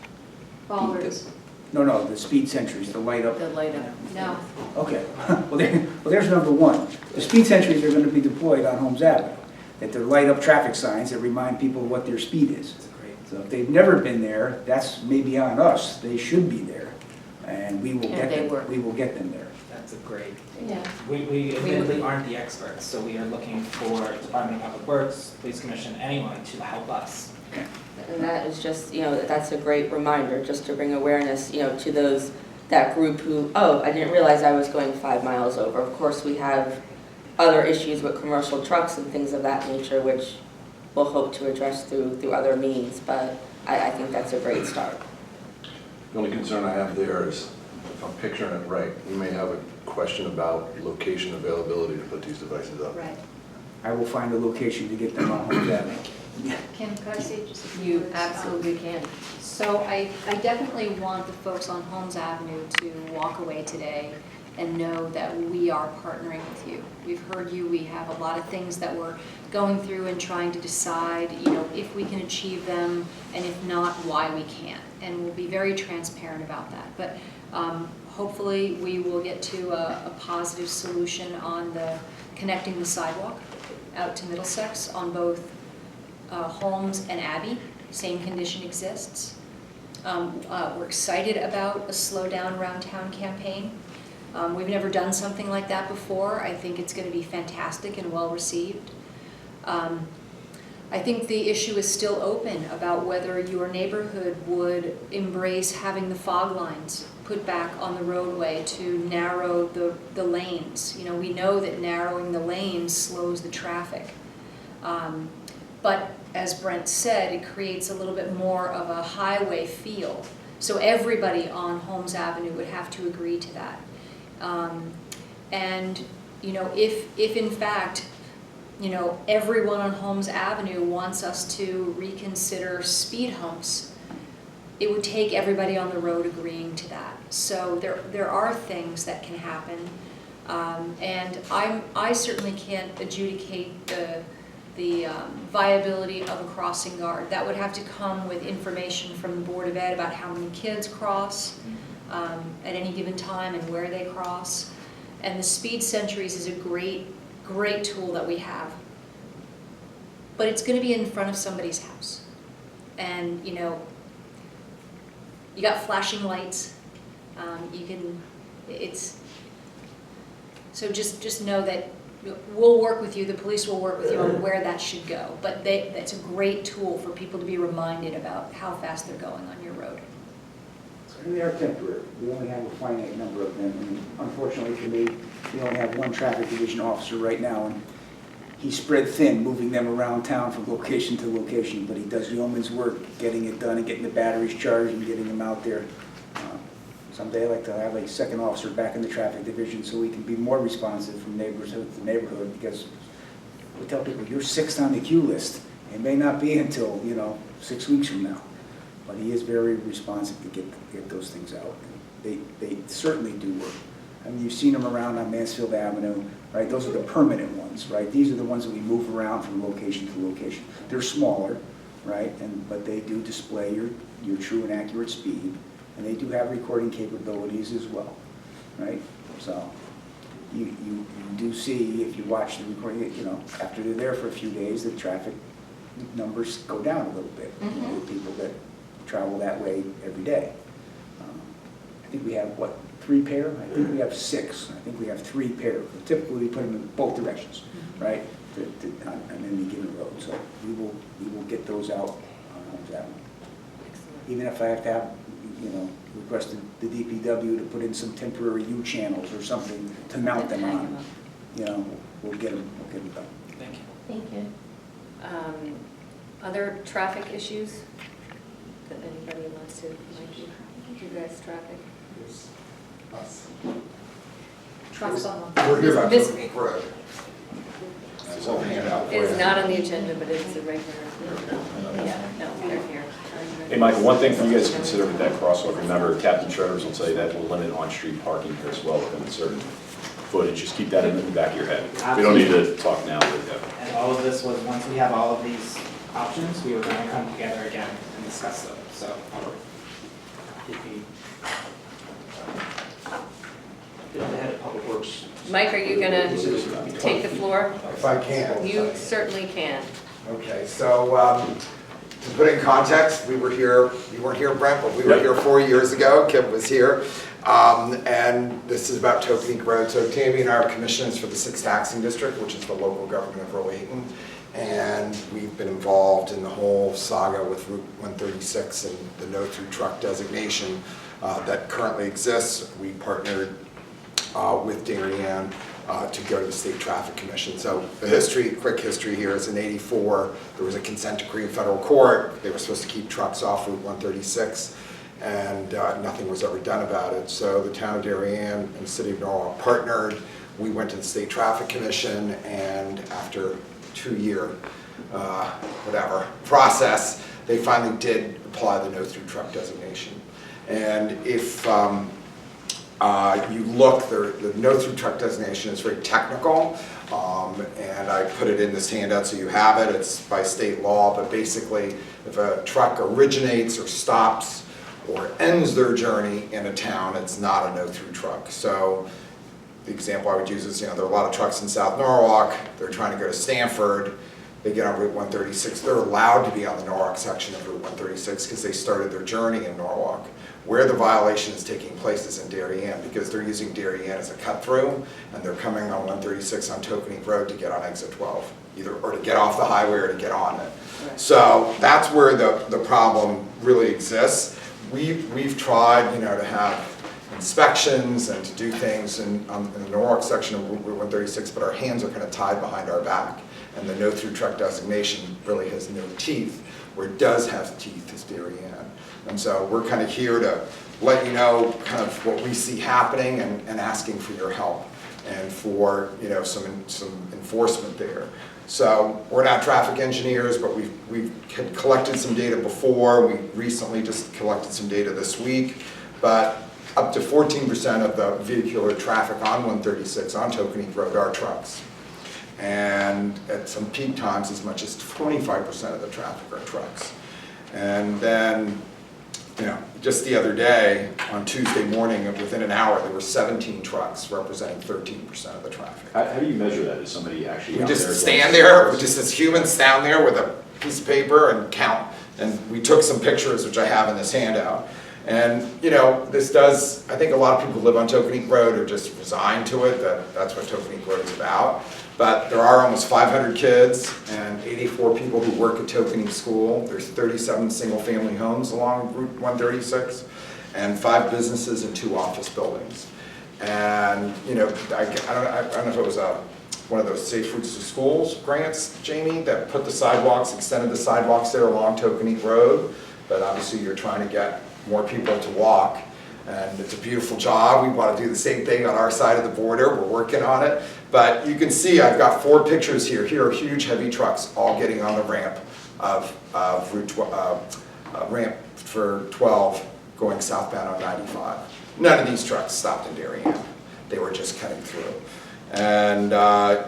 Bollards. No, the speed sentries, the light up. The light up. No. Okay, well, there's number one. The speed sentries are gonna be deployed on Holmes Avenue, that they're light up traffic signs that remind people what their speed is. That's great. So if they've never been there, that's maybe on us, they should be there, and we will And get they them, were. we will get them there. That's a great. Yeah. We admittedly aren't the experts, so we are looking for Department of Public Works, Police Commission, anyone to help us. And that is just, that's a great reminder, just to bring awareness, to those, that group who, oh, I didn't realize I was going 5 miles over. Of course, we have other issues with commercial trucks and things of that nature, which we'll hope to address through other means, but I think that's a great start. The only concern I have there is, if I'm picturing it right, we may have a question about location availability to put these devices up. Right. I will find a location to get them on Holmes Avenue. Kim, could I say just a few You words? absolutely can. So I definitely want the folks on Holmes Avenue to walk away today and know that we are partnering with you. We've heard you, we have a lot of things that we're going through and trying to decide, if we can achieve them, and if not, why we can't. And we'll be very transparent about that. But hopefully, we will get to a positive solution on connecting the sidewalk out to Middlesex on both Holmes and Abbey. Same condition exists. We're excited about a Slow Down Around Town campaign. We've never done something like that before. I think it's going to be fantastic and well received. I think the issue is still open about whether your neighborhood would embrace having the fog lines put back on the roadway to narrow the lanes. We know that narrowing the lanes slows the traffic. But as Brent said, it creates a little bit more of a highway feel. So everybody on Holmes Avenue would have to agree to that. And if in fact, everyone on Holmes Avenue wants us to reconsider speed humps, it would take everybody on the road agreeing to that. So there are things that can happen. And I certainly can't adjudicate the viability of a crossing guard. That would have to come with information from the Board of Ed about how many kids cross at any given time and where they cross. And the speed sentries is a great tool that we have. But it's going to be in front of somebody's house. And, you got flashing lights. So just know that we'll work with you, the police will work with you on where that should go. But that's a great tool for people to be reminded about how fast they're going on your road. And they are temporary. We only have a finite number of them. And unfortunately for me, we only have one traffic division officer right now, and he's spread thin, moving them around town from location to location, but he does yeoman's work getting it done and getting the batteries charged and getting them out there. Someday I'd like to have a second officer back in the traffic division so we can be more responsive from neighborhood to neighborhood, because we tell people, you're sixth on the queue list. It may not be until, 6 weeks from now. But he is very responsive to get those things out. They certainly do work. I mean, you've seen them around on Mansfield Avenue, right? Those are the permanent ones, right? These are the ones that we move around from location to location. They're smaller, right? But they do display your true and accurate speed, and they do have recording capabilities as well, right? So you do see, if you watch the recording, after they're there for a few days, the traffic numbers go down a little bit. Mhm. The people that travel that way every day. I think we have, 3 pair? I think we have 6. I think we have 3 pair. Typically, we put them in both directions, right, on any given road. So we will get those out on Holmes Avenue. Even if I have to have, request the DPW to put in some temporary U channels or something to mount them on, we'll get them done. Thank you. Thank you. Other traffic issues that anybody wants to remind you guys traffic? Trucks on We're here about This- to, correct. It is not on the agenda, but it's a regular. Yeah, no, they're here. Hey, Michael, one thing for you guys to consider with that crosswalk, remember, Captain Trevor's will tell you that will limit on-street parking here as well within a certain footage. Just keep that in the back of your head. We don't need to talk now, but And all of this was, once we have all of these options, we were going to come together again and discuss them, so. If you Mike, are you gonna take the floor? If I can. You certainly can. Okay, so to put in context, we were here, you weren't here, Brent, but we were here 4 years ago. Kim was here. And this is about Tokenique Road. So Tammy and I are commissioners for the 6th Taxing District, which is the local government of Rowayton. And we've been involved in the whole saga with Route 136 and the no-through truck designation that currently exists. We partnered with Darien to go to the State Traffic Commission. So the history, quick history here is in '84, there was a consent decree in federal court. They were supposed to keep trucks off Route 136, and nothing was ever done about it. So the town of Darien and the city of Norwalk partnered. We went to the State Traffic Commission, and after 2-year, process, they finally did apply the no-through truck designation. And if you look, the no-through truck designation is very technical, and I put it in this handout so you have it. It's by state law, but basically if a truck originates or stops or ends their journey in a town, it's not a no-through truck. So the example I would use is, there are a lot of trucks in South Norwalk, they're trying to go to Stanford, they get on Route 136, they're allowed to be on the Norwalk section of Route 136 because they started their journey in Norwalk. Where the violation is taking place is in Darien, because they're using Darien as a cut-through, and they're coming on 136 on Tokenique Road to get on exit 12, or to get off the highway or to get on it. So that's where the problem really exists. We've tried, to have inspections and to do things in the Norwalk section of Route 136, but our hands are kind of tied behind our back, and the no-through truck designation really has no teeth. Where it does have teeth is Darien. And so we're kind of here to let you know kind of what we see happening and asking for your help and for some enforcement there. So we're not traffic engineers, but we've had collected some data before. We recently just collected some data this week, but up to 14% of the vehicular traffic on 136 on Tokenique Road are trucks. And at some peak times, as much as 25% of the traffic are trucks. And then, just the other day, on Tuesday morning, within an hour, there were 17 trucks representing 13% of the traffic. How do you measure that? Is somebody actually We out just there stand going- there, we just as humans stand there with a piece of paper and count. And we took some pictures, which I have in this handout. And, this does, I think a lot of people who live on Tokenique Road are just resigned to it, that's what Tokenique Road is about. But there are almost 500 kids and 84 people who work at Tokenique School. There's 37 single-family homes along Route 136, and 5 businesses and 2 office buildings. And, I don't know if it was one of those Safe Routes to Schools grants, Jamie, that put the sidewalks, extended the sidewalks there along Tokenique Road. But obviously you're trying to get more people to walk. And it's a beautiful job. We want to do the same thing on our side of the border. We're working on it. But you can see I've got 4 pictures here. Here are huge heavy trucks all getting on the ramp of Route ramp for 12 going southbound on 95. None of these trucks stopped in Darien. They were just cutting through. And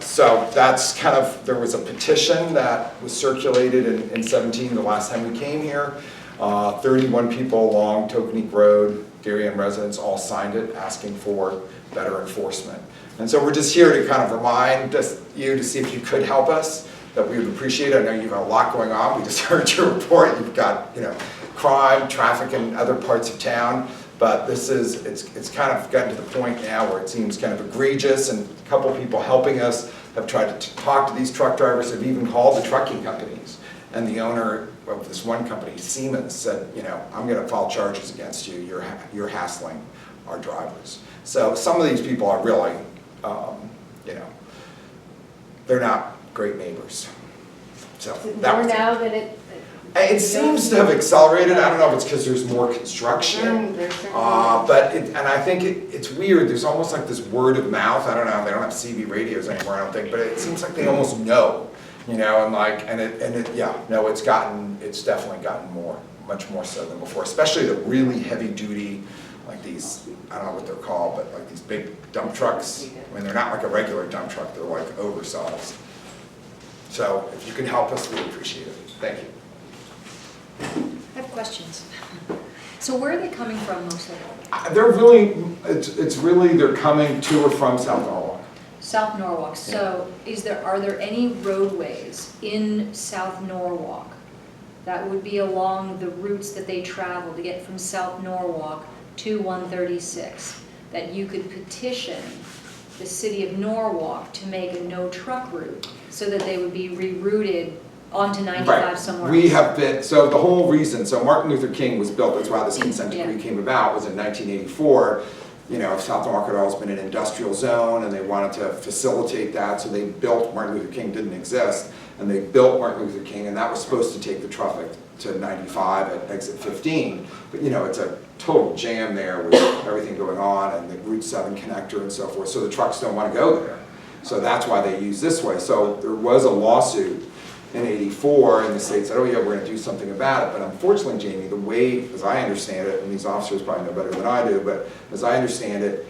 so that's kind of, there was a petition that was circulated in 17, the last time we came here. 31 people along Tokenique Road, Darien residents, all signed it asking for better enforcement. And so we're just here to kind of remind you to see if you could help us, that we would appreciate it. I know you've got a lot going on. We just heard your report. You've got, crime, traffic in other parts of town. But this is, it's kind of gotten to the point now where it seems kind of egregious, and a couple people helping us have tried to talk to these truck drivers, have even called the trucking companies. And the owner of this one company, Siemens, said, I'm going to file charges against you. You're hassling our drivers. So some of these people are really, they're not great neighbors. So that More was now that it. it seems to have accelerated. I don't know if it's because there's more construction, and I think it's weird. There's almost like this word of mouth. I don't know. They don't have CB radios anymore, I don't think, but it seems like they almost know, it's definitely gotten much more so than before, especially the really heavy duty, like these, I don't know what they're called, but like these big dump trucks. I mean, they're not like a regular dump truck. They're like oversized. So if you can help us, we'd appreciate it. Thank you. I have questions. So where are they coming from mostly? They're really, it's really, they're coming to or from South Norwalk. South Norwalk, so are there any roadways in South Norwalk that would be along the routes that they travel to get from South Norwalk to 136, that you could petition the city of Norwalk to make a no truck route so that they would be rerouted onto 95 Right. somewhere else? We have been, so the whole reason, so Martin Luther King was built, that's why this consent Yeah. decree came about, was in 1984. You know, South Norwalk had always been an industrial zone, and they wanted to facilitate that, so they built, Martin Luther King didn't exist, and they built Martin Luther King, and that was supposed to take the traffic to 95 at exit 15. But, you know, it's a total jam there with everything going on, and the Route 7 connector and so forth, so the trucks don't want to go there. So that's why they use this way. So there was a lawsuit in '84, and the state said, oh yeah, we're gonna do something about it. But unfortunately, Jamie, the way, as I understand it, and these officers probably know better than I do, but as I understand it,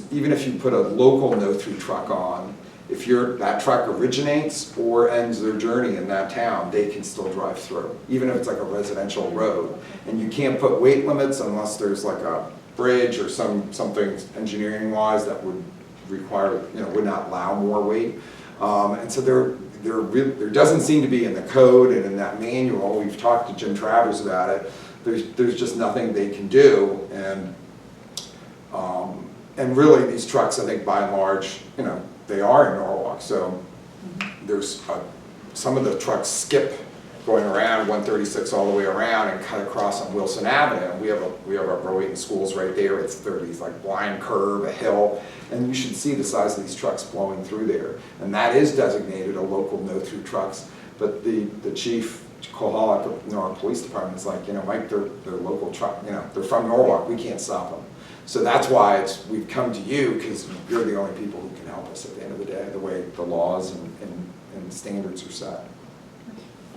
even if you put a local no-through truck on, if that truck originates or ends their journey in that town, they can still drive through, even if it's like a residential road. And you can't put weight limits unless there's like a bridge or something engineering-wise that would require, you know, would not allow more weight. And so there doesn't seem to be in the code and in that manual, we've talked to Jim Travers about it, there's just nothing they can do. And really, these trucks, I think by and large, you know, they are in Norwalk. So there's some of the trucks skip going around 136 all the way around and cut across on Wilson Avenue. We have our Rowayton schools right there. It's these like blind curve, a hill, and you should see the size of these trucks flowing through there. And that is designated a local no-through trucks. But the chief, Kohalek of Norwalk Police Department is like, you know, Mike, they're local truck. You know, they're from Norwalk. We can't stop them. So that's why we've come to you, because you're the only people who can help us at the end of the day, the way the laws and standards are set.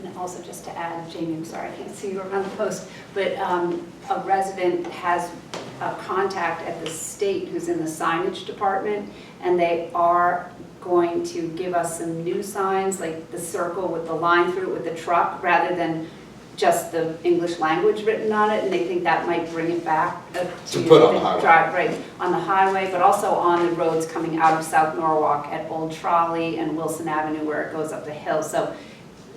And also just to add, Jamie, I'm sorry, I can't see you around the post, but a resident has a contact at the state who's in the signage department, and they are going to give us some new signs, like the circle with the line through it with the truck, rather than just the English language written on it, and they think that might bring it back To put on the highway. Right, on the highway, but also on the roads coming out of South Norwalk at Old Trolley and Wilson Avenue where it goes up the hill. So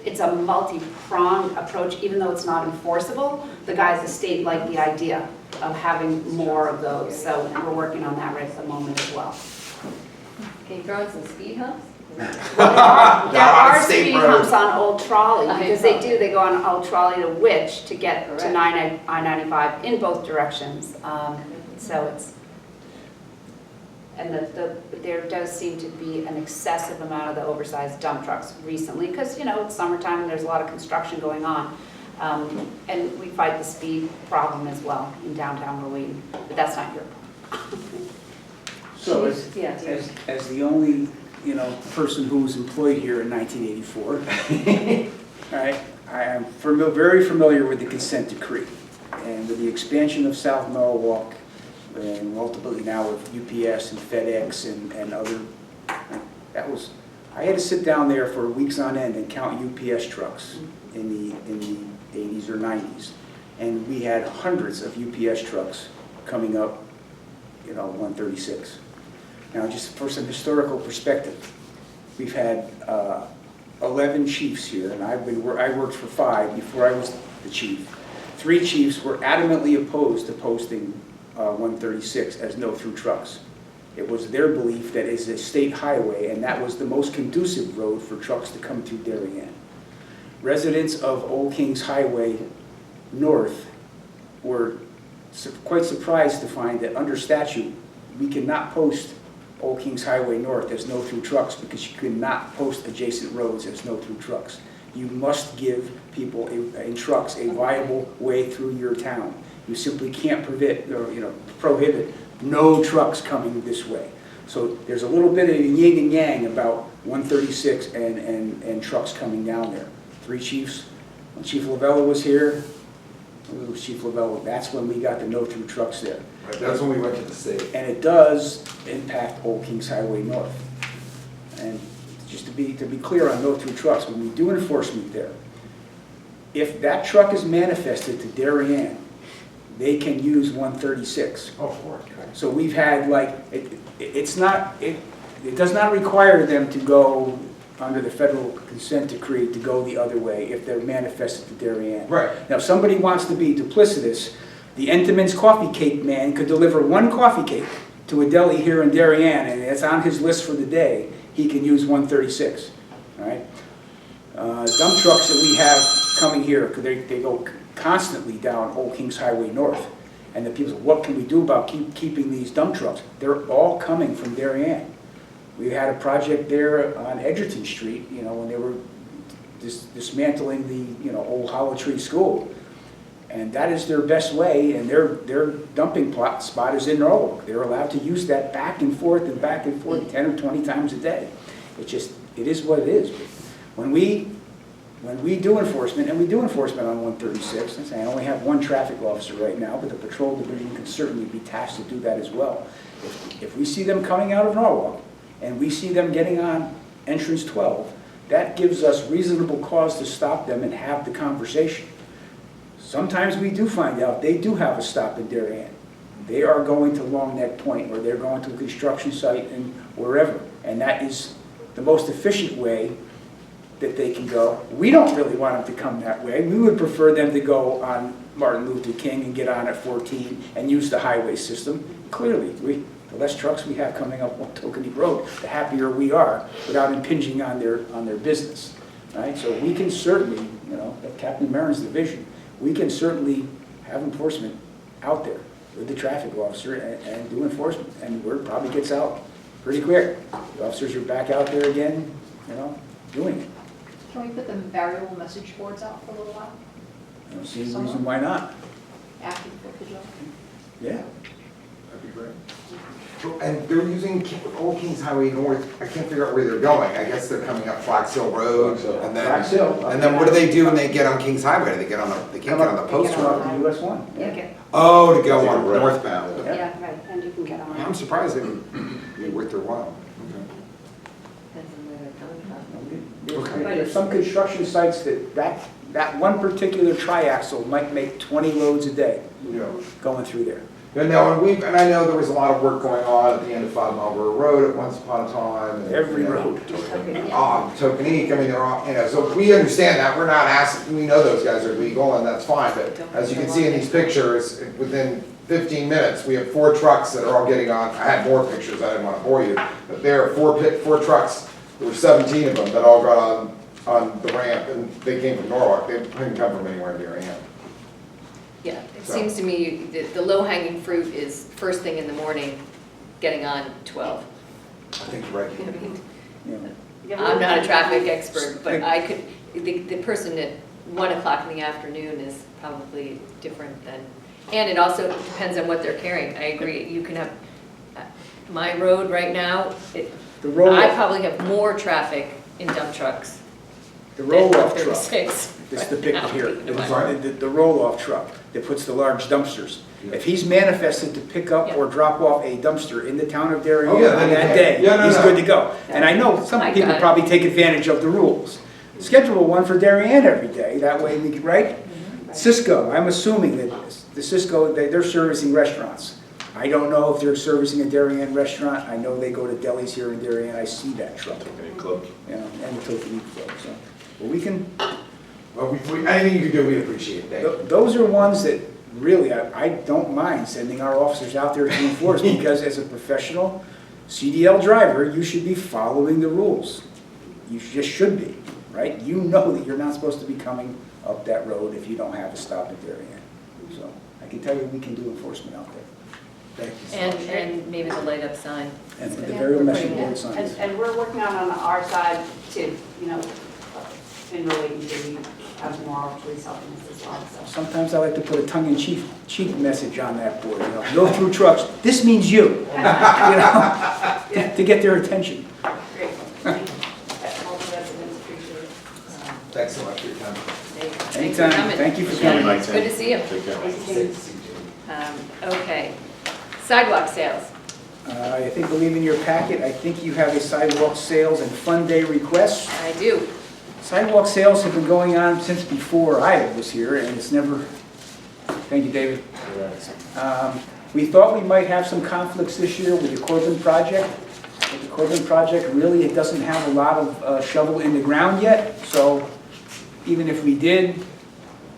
it's a multi-pronged approach, even though it's not enforceable. The guys at the state like the idea of having more of those, so we're working on that right at the moment as well. Can you throw in some speed humps? There Not on are a state speed road. humps on Old Trolley, because they Trolley. go on Old Trolley to Witch to get to Correct. I-95 in both directions. So it's, and there does seem to be an excessive amount of the oversized dump trucks recently, because, you know, it's summertime and there's a lot of construction going on. And we fight the speed problem as well in downtown Rowayton, but that's not your problem. So Yeah. as the only, you know, person who was employed here in 1984, all right, I am very familiar with the consent decree and with the expansion of South Norwalk, and ultimately now with UPS and FedEx and other, I had to sit down there for weeks on end and count UPS trucks in the 80s or 90s. And we had hundreds of UPS trucks coming up, you know, 136. Now, just for some historical perspective, we've had 11 chiefs here, and I worked for 5 before I was the chief. 3 chiefs were adamantly opposed to posting 136 as no-through trucks. It was their belief that it's a state highway, and that was the most conducive road for trucks to come through Darien. Residents of Old Kings Highway North were quite surprised to find that under statute, we cannot post Old Kings Highway North as no-through trucks, because you cannot post adjacent roads as no-through trucks. You must give people in trucks a viable way through your town. You simply can't prohibit no trucks coming this way. So there's a little bit of yin and yang about 136 and trucks coming down there. 3 chiefs, when Chief Lavella was here, it was Chief Lavella, that's when we got the no-through trucks there. Right, that's when we went to the state. And it does impact Old Kings Highway North. And just to be clear on no-through trucks, when we do enforcement there, if that truck is manifested to Darien, they can use 136. Oh, for it. So we've had like, it's not, it does not require them to go under the federal consent decree to go the other way if they're manifested to Darien. Right. Now, if somebody wants to be duplicitous, the Entenmann's Coffee Cake man could deliver one coffee cake to a deli here in Darien, and it's on his list for the day. He can use 136, all right? Dump trucks that we have coming here, 'cause they go constantly down Old Kings Highway North. And the people say, what can we do about keeping these dump trucks? They're all coming from Darien. We had a project there on Edgerton Street, you know, when they were dismantling the, you know, old Hollow Tree School. And that is their best way, and their dumping spot is in Norwalk. They're allowed to use that back and forth 10 or 20 times a day. It is what it is. When we do enforcement, and we do enforcement on 136, and I only have one traffic officer right now, but the patrol division can certainly be tasked to do that as well. If we see them coming out of Norwalk, and we see them getting on entrance 12, that gives us reasonable cause to stop them and have the conversation. Sometimes we do find out they do have a stop in Darien. They are going to Long Neck Point, or they're going to a construction site and wherever, and that is the most efficient way that they can go. We don't really want them to come that way. We would prefer them to go on Martin Luther King and get on at 14 and use the highway system. Clearly, the less trucks we have coming up on Tokenie Road, the happier we are without impinging on their business. Right? So we can certainly, you know, at Captain Marin's division, we can certainly have enforcement out there with the traffic officer and do enforcement. And word probably gets out pretty quick. The officers are back out there again, you know, doing it. Can we put the variable message boards out for a little while I don't see any reason why not. after the 4th of July? Yeah. That'd be great. And they're using Old Kings Highway North, I can't figure out where they're going. I guess they're coming up Flax Hill Road, and Flax Hill. then what do they do when they get on Kings Highway? Do they get on they can't get on the post Come road? out to US 1. Yeah, Oh, to go on northbound. yeah, right, and you can get on. I'm surprised it would be worth their while. Depends on where they're coming from. There's some construction sites that one particular triaxle might make 20 loads a day Yeah. going through there. And now, and I know there was a lot of work going on at the end of 5 Marlborough Road at once upon a time. and, Every you know, road. Tokenique, I mean, they're all, you know, so we understand that, we're not asking, we know those guys are legal and that's fine, but as you can see in these pictures, within 15 minutes, we have 4 trucks that are all getting on, I had more pictures, I didn't want to bore you, but there are 4 trucks, there were 17 of them that all got on the ramp, and they came from Norwalk, they couldn't come from anywhere near Darien. Yeah, it So- seems to me the low-hanging fruit is first thing in the morning, getting on 12. I think you're right. I mean, Yeah. I'm not a traffic expert, but I could, the person at 1 o'clock in the afternoon is probably different than, and it also depends on what they're carrying. I agree, you can have, my road right now, The roll-off. I probably have more traffic in dump trucks The than roll-off truck. 36. It's depicted here. I'm sorry? The roll-off truck that puts the large dumpsters. If he's manifested to pick up or drop off a dumpster in the town of Darien Oh, yeah, on then he that can. day, Yeah, no, he's no. good to go. And I know some I people got it. probably take advantage of the rules. Schedule one for Darien every day, that way, right? Cisco, I'm assuming that the Cisco, they're servicing restaurants. I don't know if they're servicing a Darien restaurant. I know they go to delis here in Darien. I see that truck, Any club? you know, and the Tokenie Club, so. Well, we can, Well, anything you can do, we appreciate, thank you. those are ones that really, I don't mind sending our officers out there to enforce, because as a professional CDL driver, you should be following the rules. You just should be, right? You know that you're not supposed to be coming up that road if you don't have a stop at Darien. So I can tell you we can do enforcement out there. Thank you so much. And maybe the light up sign. And the Yeah, variable we're message putting board that- signs. And we're working on our side to, you know, in relating to have more police helping us as well, so. Sometimes I like to put a tongue-in-cheek message on that board, you know, go through trucks, this means you, you know, to get their attention. Great. All the residents appreciate it. Thanks so much for your time. Thanks for Anytime, coming. thank you for Yeah, coming. it's good to see you. Take care. Okay, sidewalk sales. I believe in your packet, I think you have a sidewalk sales and fun day request. I do. Sidewalk sales have been going on since before I was here, and it's never, thank you, David. We thought we might have some conflicts this year with the Corbin project, But the Corbin project, really, it doesn't have a lot of shovel in the ground yet, so even if we did,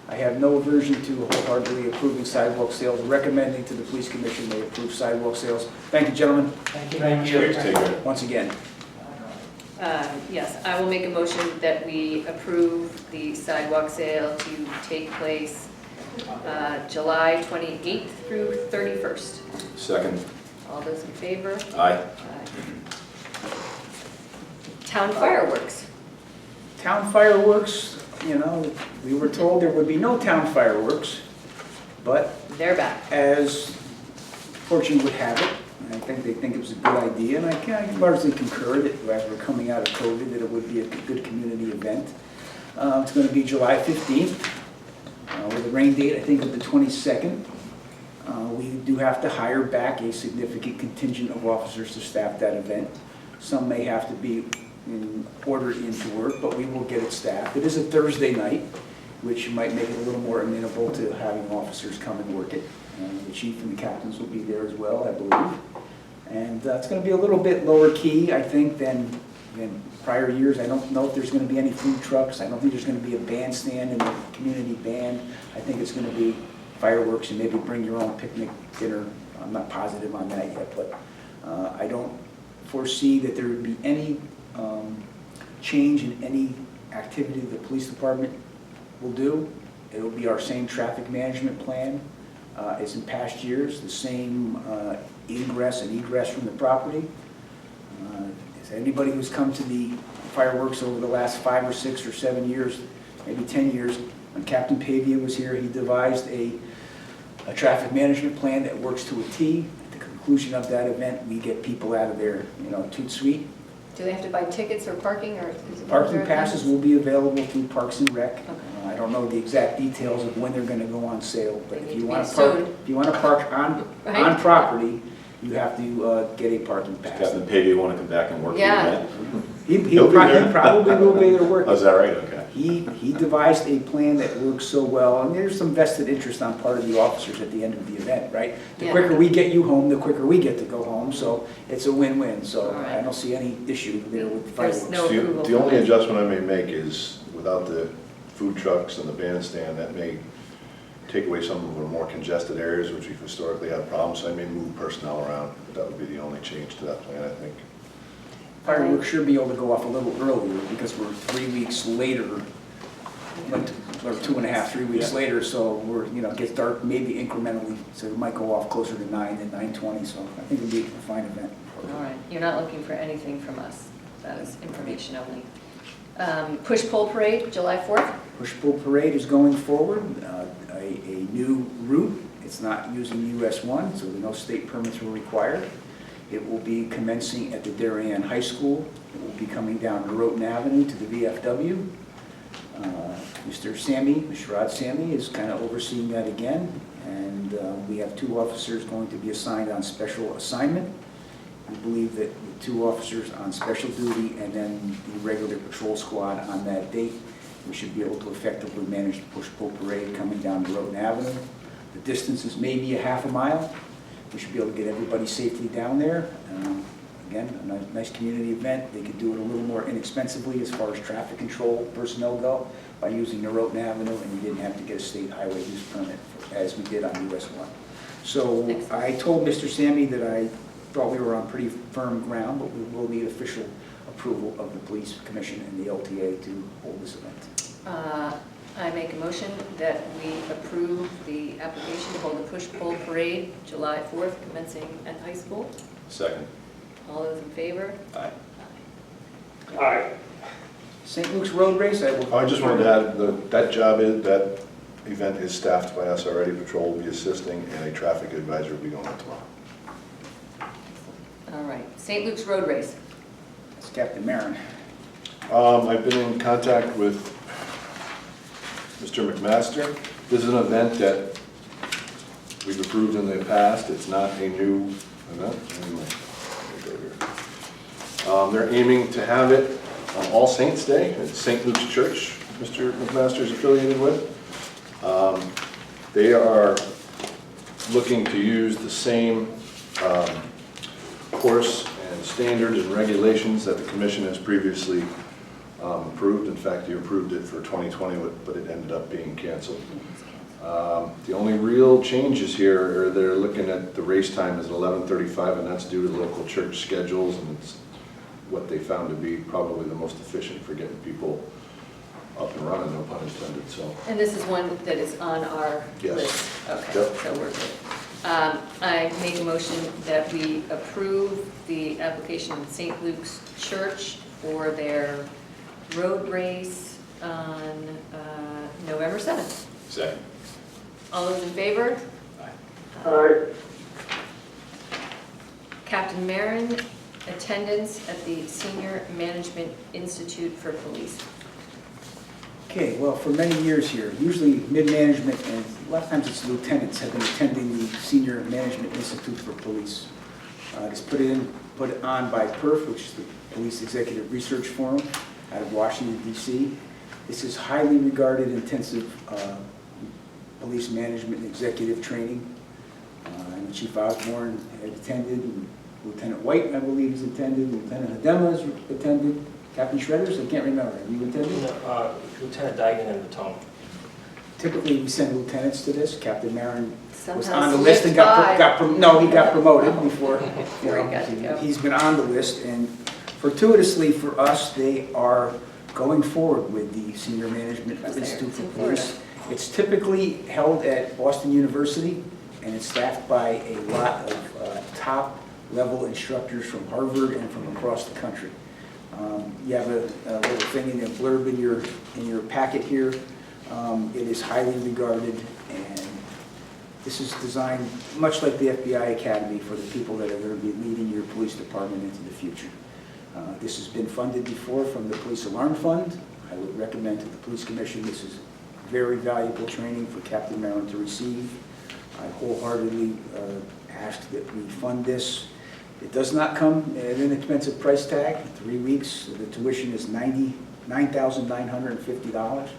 I have no aversion to wholeheartedly approving sidewalk sales, recommending to the police commission they approve sidewalk sales. Thank you, gentlemen, Thank you very much. Take care. once again. Yes, I will make a motion that we approve the sidewalk sale to take place July 28th through 31st. Second. All those in favor? Aye. Town fireworks. Town fireworks, you know, we were told there would be no town fireworks, but They're back. as fortune would have it, I think they think it was a good idea, and I largely concur that as we're coming out of COVID, that it would be a good community event. It's going to be July 15th, with a rain date, I think, of the 22nd. We do have to hire back a significant contingent of officers to staff that event. Some may have to be ordered into work, but we will get it staffed. It is a Thursday night, which might make it a little more amenable to having officers come and work it. The chief and the captains will be there as well, I believe. And it's going to be a little bit lower key, I think, than prior years. I don't know if there's going to be any food trucks. I don't think there's going to be a bandstand and a community band. I think it's going to be fireworks and maybe bring your own picnic dinner. I'm not positive on that yet, but I don't foresee that there would be any change in any activity the police department will do. It will be our same traffic management plan as in past years, the same ingress and egress from the property. As anybody who's come to the fireworks over the last 5 or 6 or 7 years, maybe 10 years, when Captain Pavia was here, he devised a traffic management plan that works to a T. At the conclusion of that event, we get people out of there, you know, toot sweet. Do they have to buy tickets or parking, or? is it- Parking passes will be available through Parks and Rec. I don't know the exact details of when they're going to go on sale, but They if need you to want be to park, soon. if you want to park on Right. property, you have to get a parking pass. Captain Pavey want to come back and work the Yeah. event? He He'll be there. probably will be there working. Oh, is that right? Okay. He devised a plan that works so well, and there's some vested interest on part of the officers at the end of the event, right? The Yeah. quicker we get you home, the quicker we get to go home, so it's a win-win, so All right. I don't see any issue there with There's fireworks. no approval The for only that. adjustment I may make is without the food trucks and the bandstand, that may take away some of the more congested areas which we've historically had problems, so I may move personnel around. That would be the only change to that plan, I think. Fireworks should be able to go off a little earlier because we're 3 weeks later, or 2.5, 3 weeks Yeah. later, so we're, you know, it gets dark maybe incrementally, so it might go off closer to 9 than 9:20, so I think it'll be a fine event. All right, you're not looking for anything from us. That is information only. Push-pull parade, July 4th? Push-pull parade is going forward, a new route. It's not using US 1, so no state permits were required. It will be commencing at the Darien High School. It will be coming down Norotan Avenue to the VFW. Mr. Sammy, Mr. Rod Sammy is kind of overseeing that again, and we have 2 officers going to be assigned on special assignment. We believe that with 2 officers on special duty and then the regular patrol squad on that date, we should be able to effectively manage the push-pull parade coming down Norotan Avenue. The distance is maybe a half a mile. We should be able to get everybody safely down there. Again, a nice community event. They could do it a little more inexpensively as far as traffic control personnel go by using Norotan Avenue, and you didn't have to get a state highway use permit as we did on US 1. So I told Mr. Sammy that I thought we were on pretty firm ground, but we will need official approval of the police commission and the LTA to hold this event. I make a motion that we approve the application to hold a push-pull parade July 4th commencing at the high school. Second. All those in favor? Aye. St. Luke's Road Race, I will... I just wanted to add, that event is staffed by us already. Patrol will be assisting, and a traffic advisor will be going on tomorrow. All right, St. Luke's Road Race. That's Captain Marin. I've been in contact with Mr. McMaster. This is an event that we've approved in the past. It's not a new event. They're aiming to have it on All Saints Day at St. Luke's Church, Mr. McMaster is affiliated with. They are looking to use the same course and standards and regulations that the commission has previously approved. In fact, you approved it for 2020, but it ended up being canceled. The only real changes here are they're looking at the race time is 11:35, and that's due to local church schedules, and it's what they found to be probably the most efficient for getting people up and running, no pun intended, so. And this is one that is on our Yes. list? Okay, Yep. so we're good. I make a motion that we approve the application of St. Luke's Church for their road race on November 7th. Second. All those in favor? Aye. Captain Marin, attendance at the Senior Management Institute for Police. Okay, well, for many years here, usually mid-management and a lot of times it's lieutenants have been attending the Senior Management Institute for Police. It's put on by PERF, which is the Police Executive Research Forum out of Washington, D.C. This is highly regarded, intensive police management and executive training. And Chief Osborne had attended, and Lieutenant White, I believe, has attended, Lieutenant Hadema has attended, Captain Shredders, I can't remember, have you attended? Lieutenant Dygan and Matone. Typically, we send lieutenants to this. Captain Marin was Sometimes on the list and got promoted before. You Before he got to go. He's been on the list, and fortuitously for us, they are going forward with the Senior Management Because they're Institute for in Florida. Police. It's typically held at Boston University, and it's staffed by a lot of top-level instructors from Harvard and from across the country. You have a little thing in your blurb in your packet here. It is highly regarded, and this is designed much like the FBI Academy for the people that are going to be leading your police department into the future. This has been funded before from the Police Alarm Fund. I would recommend to the Police Commission this is very valuable training for Captain Marin to receive. I wholeheartedly ask that we fund this. It does not come at an inexpensive price tag, 3 weeks. The tuition is $9,950.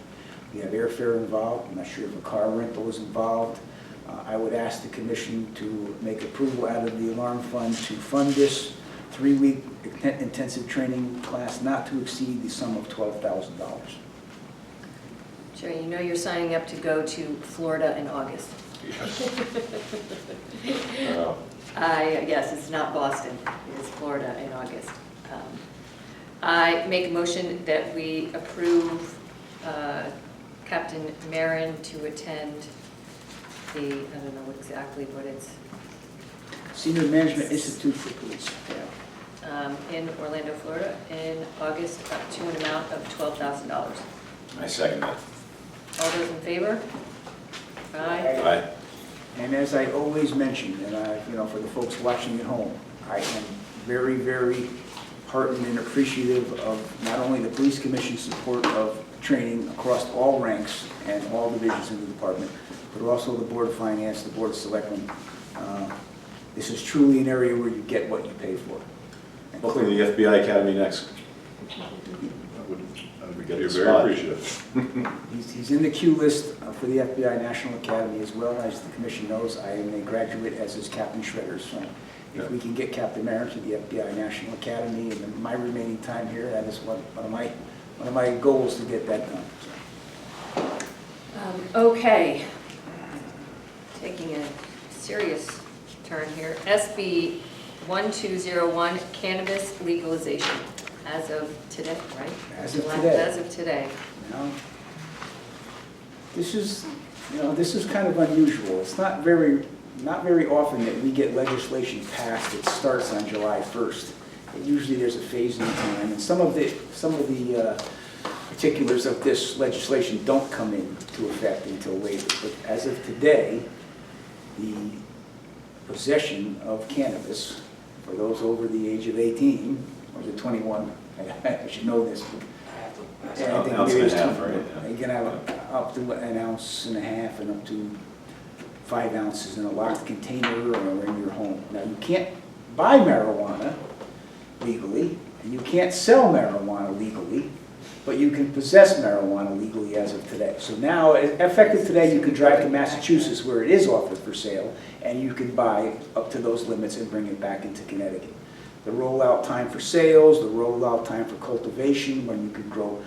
We have airfare involved. I'm not sure if a car rental is involved. I would ask the commission to make approval out of the alarm fund to fund this 3-week intensive training class not to exceed the sum of $12,000. Sure, you know you're signing up to go to Florida in August. Yes, it's not Boston, it is Florida in August. I make a motion that we approve Captain Marin to attend the, I don't know exactly what it's, Senior Management Institute for Police. in Orlando, Florida, in August, up to an amount of $12,000. I second that. All those in favor? Aye. Aye. And as I always mention, and for the folks watching at home, I am very, very heartened and appreciative of not only the Police Commission's support of training across all ranks and all divisions in the department, but also the Board of Finance, the Board of Selectmen. This is truly an area where you get what you pay for. And Hopefully the FBI Academy next. I would get be the very spot. appreciative. He's in the queue list for the FBI National Academy as well. As the commission knows, I am a graduate, as is Captain Shredders. So if we can get Captain Marin to the FBI National Academy in my remaining time here, that is one of my goals to get that done. Okay. Taking a serious turn here. SB 1201, cannabis legalization, as of today, right? As of today. As of today. Now, this is kind of unusual. It's not very often that we get legislation passed that starts on July 1st. Usually there's a phase in time, and some of the particulars of this legislation don't come into effect until later. But as of today, the possession of cannabis for those over the age of 18, or is it 21? I should know this. But Yeah, I think ounce and a half, right? Yeah. You can have up to an ounce and a half and up to 5 ounces in a locked container or in your home. Now, you can't buy marijuana legally, and you can't sell marijuana legally, but you can possess marijuana legally as of today. So now, effective today, you can drive to Massachusetts where it is offered for sale, and you can buy up to those limits and bring it back into Connecticut. the rollout time for sales, the rollout time for cultivation, when you can grow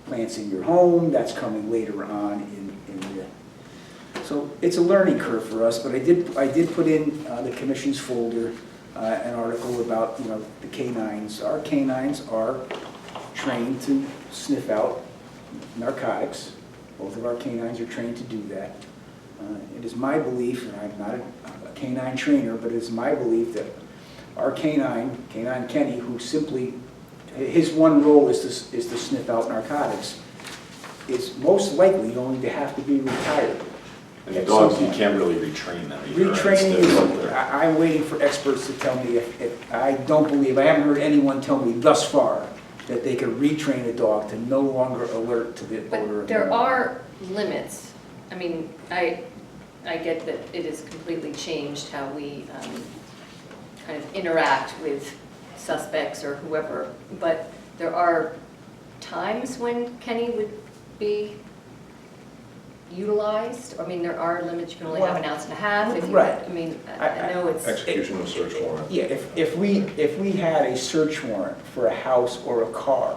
plants in your home, that's coming later on in the, so it's a learning curve for us, but I did put in the commission's folder an article about, you know, the canines. Our canines are trained to sniff out narcotics. Both of our canines are trained to do that. It is my belief, and I'm not a canine trainer, but it is my belief that our canine Kenny, who simply, his one role is to sniff out narcotics, is most likely going to have to be retired. And the dogs, you can't really retrain them either. Right? Retraining It's is, difficult. I'm waiting for experts to tell me if, I don't believe, I haven't heard anyone tell me thus far that they could retrain a dog to no longer alert to the odor But of there marijuana. are limits. I mean, I get that it has completely changed how we kind of interact with suspects or whoever, but there are times when Kenny would be utilized. I mean, there are limits. You can only have an ounce and a half if you, Right. I mean, I know it's. Execution of search warrant. Yeah, if we had a search warrant for a house or a car,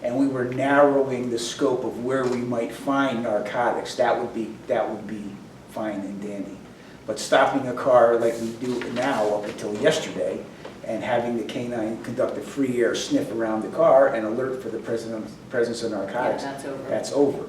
and we were narrowing the scope of where we might find narcotics, that would be fine and dandy. But stopping a car like we do now up until yesterday, and having the canine conduct a free air sniff around the car and alert for the presence of narcotics, Yeah, that's over. that's over.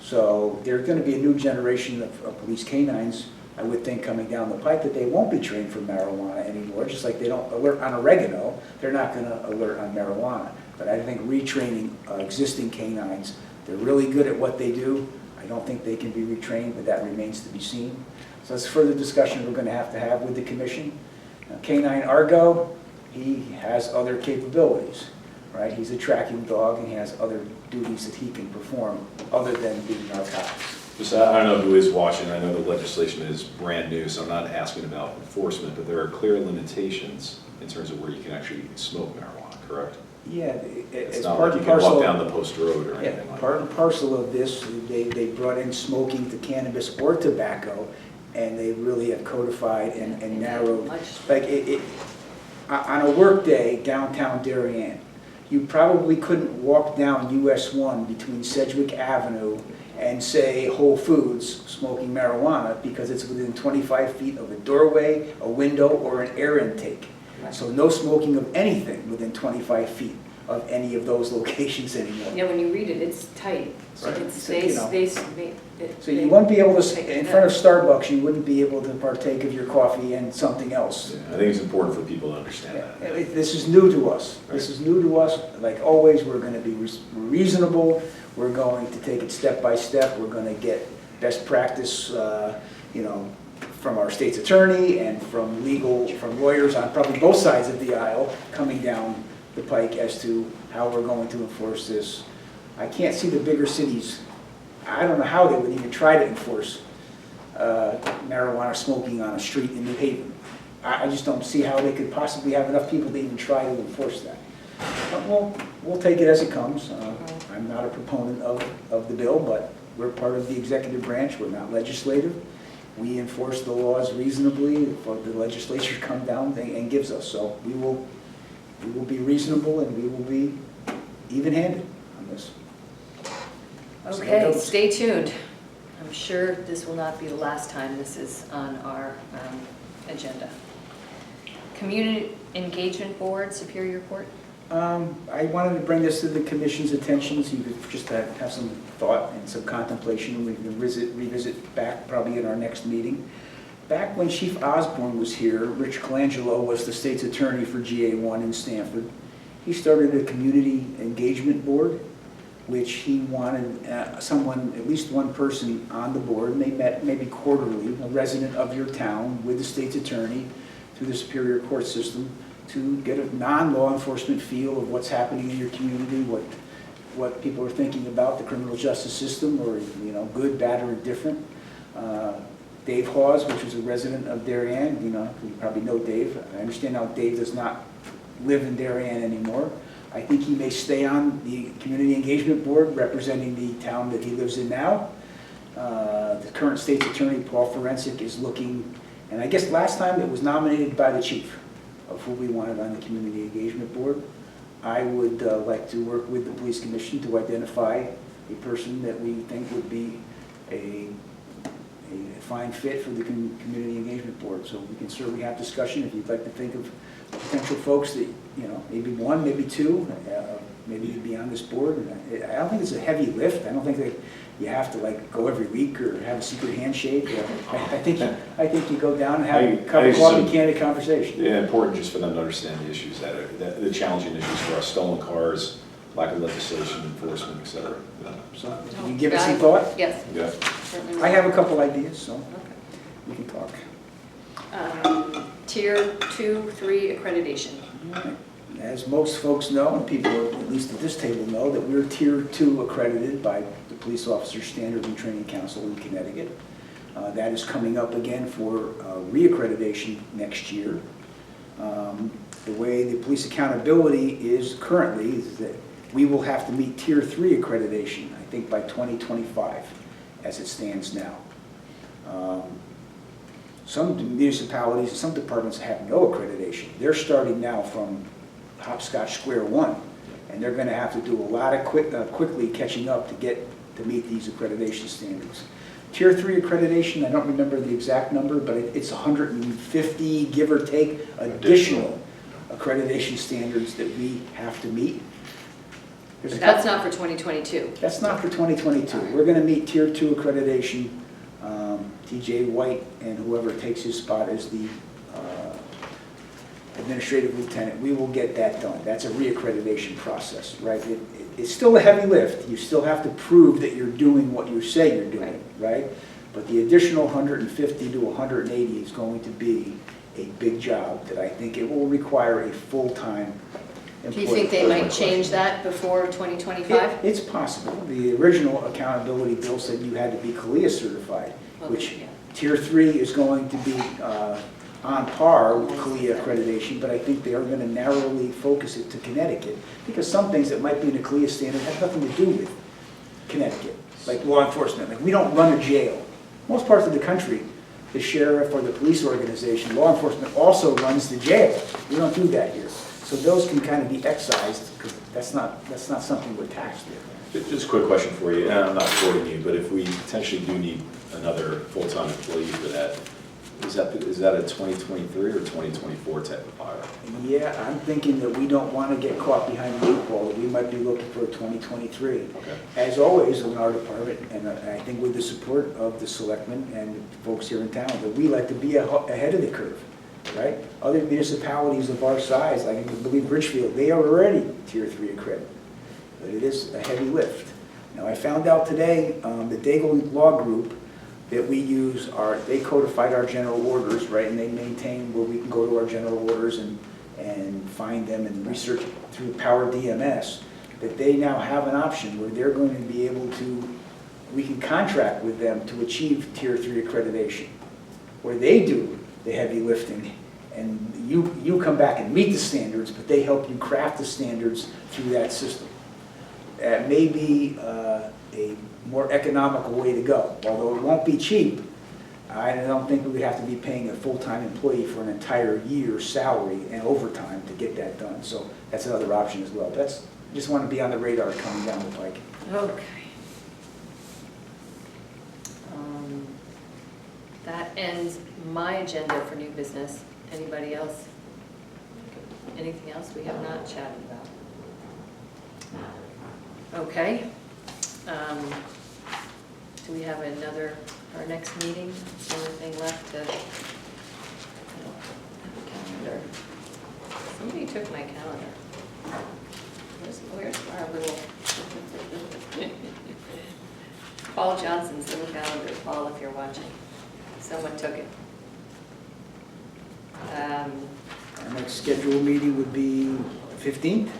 So there's going to be a new generation of police canines, I would think, coming down the pike, that they won't be trained for marijuana anymore. Just like they don't alert on oregano, they're not going to alert on marijuana. But I think retraining existing canines, they're really good at what they do. I don't think they can be retrained, but that remains to be seen. So that's further discussion we're going to have with the commission. Canine Argo, he has other capabilities, right? He's a tracking dog, and he has other duties that he can perform other than being narcotics. Just, I don't know who is watching. I know the legislation is brand new, so I'm not asking about enforcement, but there are clear limitations in terms of where you can actually smoke marijuana, correct? Yeah, It's it's not part like and you can walk parcel. down the post road or Yeah, anything like part that. and parcel of this, they brought in smoking to cannabis or tobacco, and they really have codified and narrowed. Like on a work day downtown Darien, you probably couldn't walk down US 1 between Sedgwick Avenue and say Whole Foods smoking marijuana, because it's within 25 feet of a doorway, a window, or an air intake. So no smoking of anything within 25 feet of any of those locations anymore. Yeah, when you read it, it's tight. Right. It's, So, you know. So you they- wouldn't be able to, in front of Starbucks, you wouldn't be able to partake of your coffee and something else. Yeah, I think it's important for people to understand that. This is new to us. This is new to us. Like always, we're going to be reasonable. We're going to take it step by step. We're going to get best practice, you know, from our state's attorney and from lawyers on probably both sides of the aisle coming down the pike as to how we're going to enforce this. I can't see the bigger cities. I don't know how they would even try to enforce marijuana smoking on a street in New Haven. I just don't see how they could possibly have enough people to even try to enforce that. But we'll take it as it comes. I'm not a proponent of the bill, but we're part of the executive branch. We're not legislative. We enforce the laws reasonably what the legislature comes down and gives us. So we will be reasonable, and we will be even-handed on this. Okay, stay tuned. I'm sure this will not be the last time this is on our agenda. Community Engagement Board, Superior Court? I wanted to bring this to the commission's attention, so you could just have some thought and some contemplation, and we can revisit back probably in our next meeting. Back when Chief Osborne was here, Rich Colangelo was the state's attorney for GA1 in Stanford. He started a community engagement board, which he wanted someone, at least one person on the board, and they met maybe quarterly, a resident of your town with the state's attorney through the Superior Court system, to get a non-law enforcement feel of what's happening in your community, what people are thinking about the criminal justice system, or good, bad, or indifferent. Dave Hawes, which was a resident of Darien, you probably know Dave. I understand now Dave does not live in Darien anymore. I think he may stay on the Community Engagement Board representing the town that he lives in now. The current state's attorney, Paul Forensic, is looking, and I guess last time it was nominated by the chief. of who we wanted on the Community Engagement Board. I would like to work with the Police Commission to identify a person that we think would be a fine fit for the Community Engagement Board. So we can certainly have discussion if you'd like to think of potential folks that, maybe one, maybe two, maybe you'd be on this board. I don't think it's a heavy lift. I don't think that you have to go every week or have a secret handshake. I think you go down and have a cup of coffee, candid conversation. Yeah, important just for them to understand the issues the challenging issues for us, stolen cars, lack of legislation, enforcement, et cetera. So you give it some thought? Yes. Yeah. Certainly. I have a couple ideas, so Okay. we can talk. Tier 2, 3 accreditation. As most folks know, and people at least at this table know, that we're Tier 2 accredited by the Police Officer Standards and Training Council in Connecticut. That is coming up again for reaccreditation next year. The way the police accountability is currently is that we will have to meet Tier 3 accreditation, I think by 2025, as it stands now. Some municipalities, some departments have no accreditation. They're starting now from hopscotch square one, and they're going to have to do a lot of quickly catching up to meet these accreditation standards. Tier 3 accreditation, I don't remember the exact number, but it's 150, give or take, additional accreditation standards that we have to meet. But that's not for 2022. That's not for 2022. We're going to meet Tier 2 accreditation. TJ White and whoever takes his spot as the administrative lieutenant, we will get that done. That's a reaccreditation process, right? It's still a heavy lift. You still have to prove that you're doing what you say you're doing, right? But the additional 150 to 180 is going to be a big job that I think it will require a full-time employee. Do you think they might change that before 2025? It's possible. The original accountability bill said you had to be CALEA certified, which Tier 3 is going to be on par with CALEA accreditation, but I think they are going to narrowly focus it to Connecticut, because some things that might be in a CALEA standard have nothing to do with Connecticut, like law enforcement. Like we don't run a jail. Most parts of the country, the sheriff or the police organization, law enforcement also runs the jail. We don't do that here. So those can kind of be excised, because that's not something we're taxed with. Just a quick question for you, and I'm not quoting you, but if we potentially do need another full-time employee for that, is that a 2023 or 2024 type of hire? Yeah, I'm thinking that we don't want to get caught behind the eight ball, that we might be looking for a 2023. Okay. As always in our department, and I think with the support of the selectmen and folks here in town, that we like to be ahead of the curve, right? Other municipalities of our size, like I believe Richfield, they are already Tier 3 accredited. But it is a heavy lift. Now, I found out today, the Daigle Law Group that we use, they codified our general orders, right? And they maintain where we can go to our general orders and find them and research through Power DMS, that they now have an option where they're going to be able to, we can contract with them to achieve Tier 3 accreditation, where they do the heavy lifting, and you come back and meet the standards, but they help you craft the standards through that system. That may be a more economical way to go. Although it won't be cheap, I don't think we would have to be paying a full-time employee for an entire year's salary and overtime to get that done. So that's another option as well. Just want to be on the radar coming down the pike. Okay. That ends my agenda for new business. Anybody else? Anything else we have not chatted about? Okay. Do we have our next meeting? Is there anything left to, I don't have a calendar. Somebody took my calendar. Where's our little, Paul Johnson's little calendar. Paul, if you're watching. Someone took it. Our next scheduled meeting would be 15th?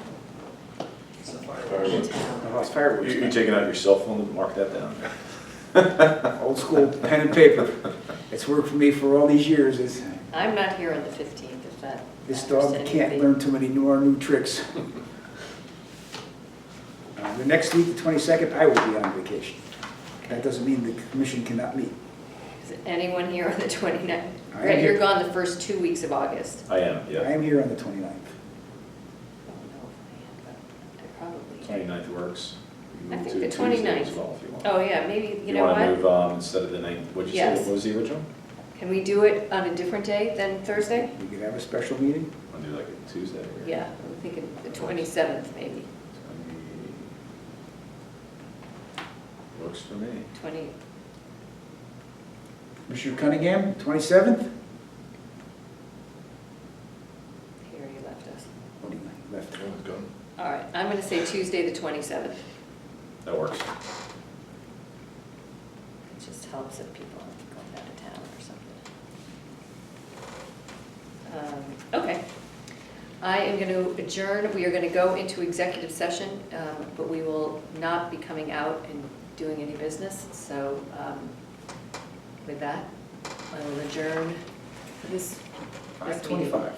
Fireworks. You taking out your cell phone to mark that down? Old school pen and paper. It's worked for me for all these years. I'm not here on the 15th, if that. This dog can't learn too many new tricks. The next week, the 22nd, I will be on vacation. That doesn't mean the commission cannot meet. Is anyone here on the 29th? I am Brett, you're here. gone the first 2 weeks of August. I am, I yeah. am here on the 29th. I don't know if I am, but I probably. 29th works. We I can think move the to Tuesday 29th. as well, if you want. Oh, yeah, maybe, you know want to what? move instead of the 9th, what'd you say, Yes. what was the original? Can we do it on a different day than Thursday? We could have a special meeting. Want to do like a Tuesday? or- Yeah, I'm thinking the 27th, maybe, 20 Works for me. 20, Commissioner Cunningham, 27th? here you left us. What do you think? Left. Yeah, it's gone. All right, I'm gonna say Tuesday, the 27th. That works. It just helps if people are going out of town or something. Okay. I am going to adjourn. We are going to go into executive session, but we will not be coming out and doing any business. So with that, I will adjourn this meeting. 5:25.